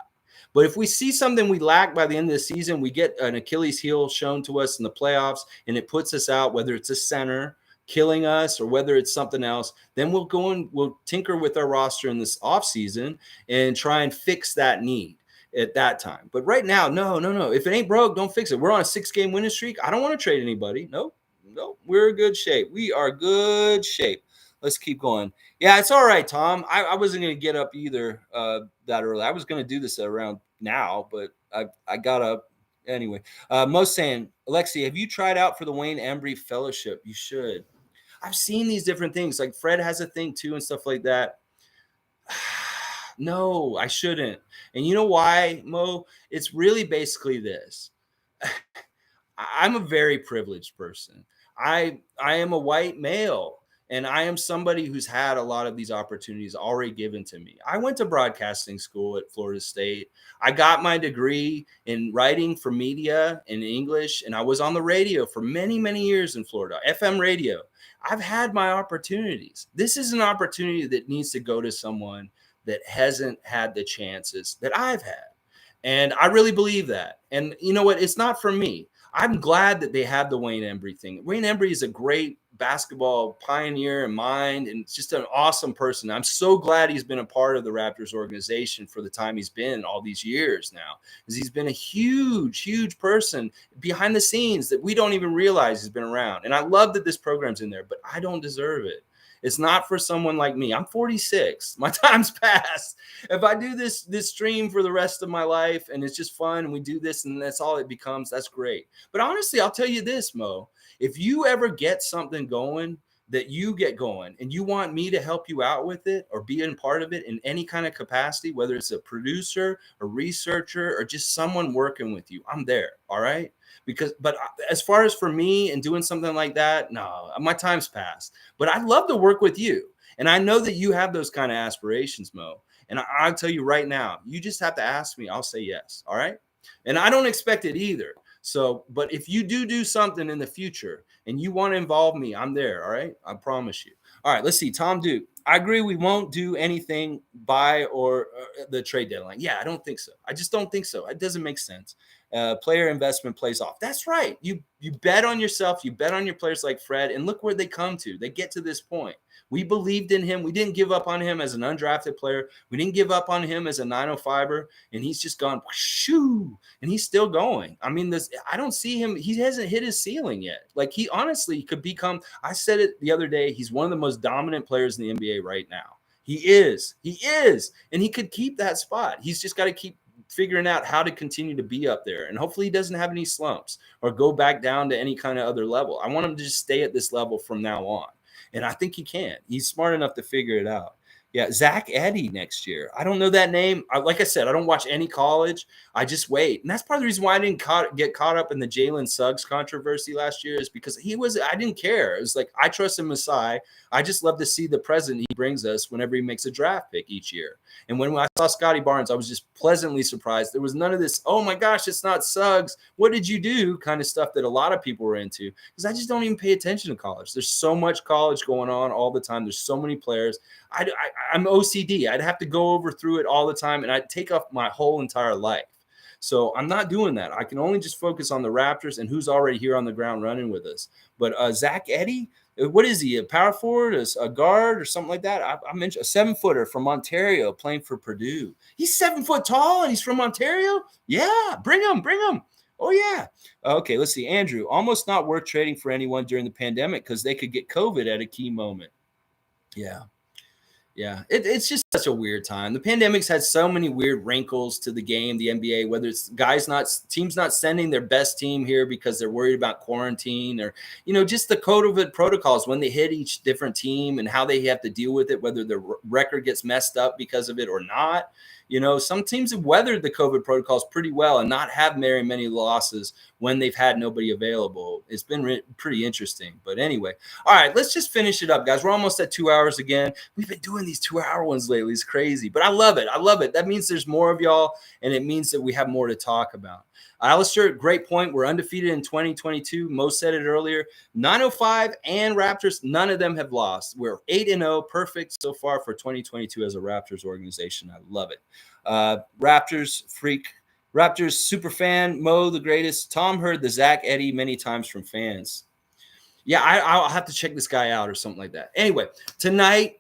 But if we see something we lack by the end of the season, we get an Achilles heel shown to us in the playoffs and it puts us out, whether it's a center killing us or whether it's something else, then we'll go and we'll tinker with our roster in this offseason and try and fix that need at that time. But right now, no. If it ain't broke, don't fix it. We're on a 6-game winning streak. I don't want to trade anybody. No, we're in good shape. We are good shape. Let's keep going. Yeah, it's all right, Tom. I wasn't going to get up either that early. I was going to do this around now, but I got up anyway. Most saying, Alexi, have you tried out for the Wayne Embry Fellowship? You should. I've seen these different things. Like Fred has a thing too and stuff like that. No, I shouldn't. And you know why, Mo? It's really basically this. I'm a very privileged person. I am a white male. And I am somebody who's had a lot of these opportunities already given to me. I went to broadcasting school at Florida State. I got my degree in writing for media in English, and I was on the radio for many, many years in Florida, FM radio. I've had my opportunities. This is an opportunity that needs to go to someone that hasn't had the chances that I've had. And I really believe that. And you know what? It's not for me. I'm glad that they have the Wayne Embry thing. Wayne Embry is a great basketball pioneer and mind, and just an awesome person. I'm so glad he's been a part of the Raptors organization for the time he's been all these years now, because he's been a huge, huge person behind the scenes that we don't even realize he's been around. And I love that this program's in there, but I don't deserve it. It's not for someone like me. I'm 46. My time's passed. If I do this stream for the rest of my life and it's just fun and we do this and that's all it becomes, that's great. But honestly, I'll tell you this, Mo. If you ever get something going that you get going and you want me to help you out with it or be a part of it in any kind of capacity, whether it's a producer, a researcher, or just someone working with you, I'm there. All right. But as far as for me and doing something like that, no, my time's passed. But I'd love to work with you. And I know that you have those kind of aspirations, Mo. And I'll tell you right now, you just have to ask me. I'll say yes. All right. And I don't expect it either. So, but if you do something in the future and you want to involve me, I'm there. All right. I promise you. All right. Let's see. Tom Duke. I agree. We won't do anything by or the trade deadline. Yeah, I don't think so. I just don't think so. It doesn't make sense. Player investment plays off. That's right. You bet on yourself. You bet on your players like Fred, and look where they come to. They get to this point. We believed in him. We didn't give up on him as an undrafted player. We didn't give up on him as a 905er, and he's just gone shoo, and he's still going. I mean, I don't see him. He hasn't hit his ceiling yet. Like, he honestly could become, I said it the other day, he's one of the most dominant players in the NBA right now. He is, and he could keep that spot. He's just got to keep figuring out how to continue to be up there. And hopefully he doesn't have any slumps or go back down to any kind of other level. I want him to just stay at this level from now on. And I think he can. He's smart enough to figure it out. Yeah, Zach Edey next year. I don't know that name. Like I said, I don't watch any college. I just wait, and that's part of the reason why I didn't get caught up in the Jalen Suggs controversy last year is because I didn't care. It was like I trust him Masai. I just love to see the present he brings us whenever he makes a draft pick each year. And when I saw Scotty Barnes, I was just pleasantly surprised. There was none of this, oh my gosh, it's not Suggs. What did you do? Kind of stuff that a lot of people were into because I just don't even pay attention to college. There's so much college going on all the time. There's so many players. I'm OCD. I'd have to go over through it all the time, and I'd take up my whole entire life. So I'm not doing that. I can only just focus on the Raptors and who's already here on the ground running with us. But Zach Edey, what is he? A power forward, a guard, or something like that? I mentioned a 7-footer from Ontario playing for Purdue. He's 7 foot tall and he's from Ontario. Yeah, bring him. Oh yeah. Okay, let's see. Andrew, almost not worth trading for anyone during the pandemic because they could get COVID at a key moment. Yeah. Yeah, it's just such a weird time. The pandemic's had so many weird wrinkles to the game, the NBA, whether it's teams not sending their best team here because they're worried about quarantine or, just the COVID protocols when they hit each different team and how they have to deal with it, whether their record gets messed up because of it or not. Some teams have weathered the COVID protocols pretty well and not have very many losses when they've had nobody available. It's been pretty interesting. But anyway, all right, let's just finish it up, guys. We're almost at 2 hours again. We've been doing these 2-hour ones lately. It's crazy, but I love it. That means there's more of y'all, and it means that we have more to talk about. AllStar, great point. We're undefeated in 2022. Mo said it earlier. 905 and Raptors, none of them have lost. We're 8-0, perfect so far for 2022 as a Raptors organization. I love it. Raptors Freak, Raptors super fan, Mo the greatest. Tom heard the Zach Edey many times from fans. Yeah, I'll have to check this guy out or something like that. Anyway, tonight,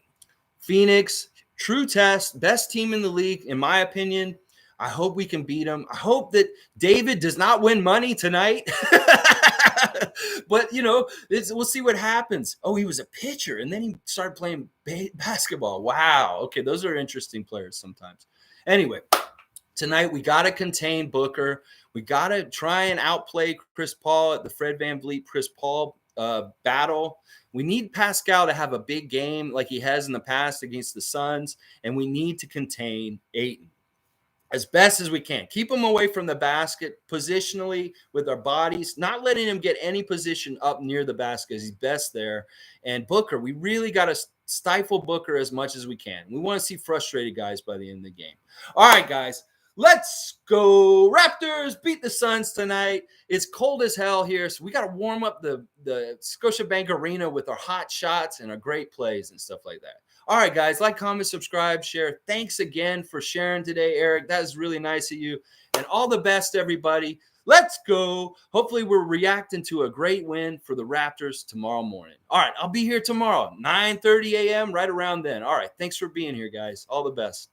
Phoenix, true test, best team in the league, in my opinion. I hope we can beat them. I hope that David does not win money tonight. But, we'll see what happens. Oh, he was a pitcher, and then he started playing basketball. Wow. Okay, those are interesting players sometimes. Anyway, tonight we got to contain Booker. We got to try and outplay Chris Paul at the Fred VanVleet Chris Paul battle. We need Pascal to have a big game like he has in the past against the Suns, and we need to contain Ayton as best as we can. Keep him away from the basket positionally with our bodies, not letting him get any position up near the basket. He's best there. And Booker, we really got to stifle Booker as much as we can. We want to see frustrated guys by the end of the game. All right, guys. Let's go Raptors, beat the Suns tonight. It's cold as hell here, so we got to warm up the Scotiabank Arena with our hot shots and our great plays and stuff like that. All right, guys, like, comment, subscribe, share. Thanks again for sharing today, Eric. That is really nice of you. And all the best, everybody. Let's go. Hopefully, we're reacting to a great win for the Raptors tomorrow morning. All right, I'll be here tomorrow, 9:30 a.m., right around then. All right, thanks for being here, guys. All the best.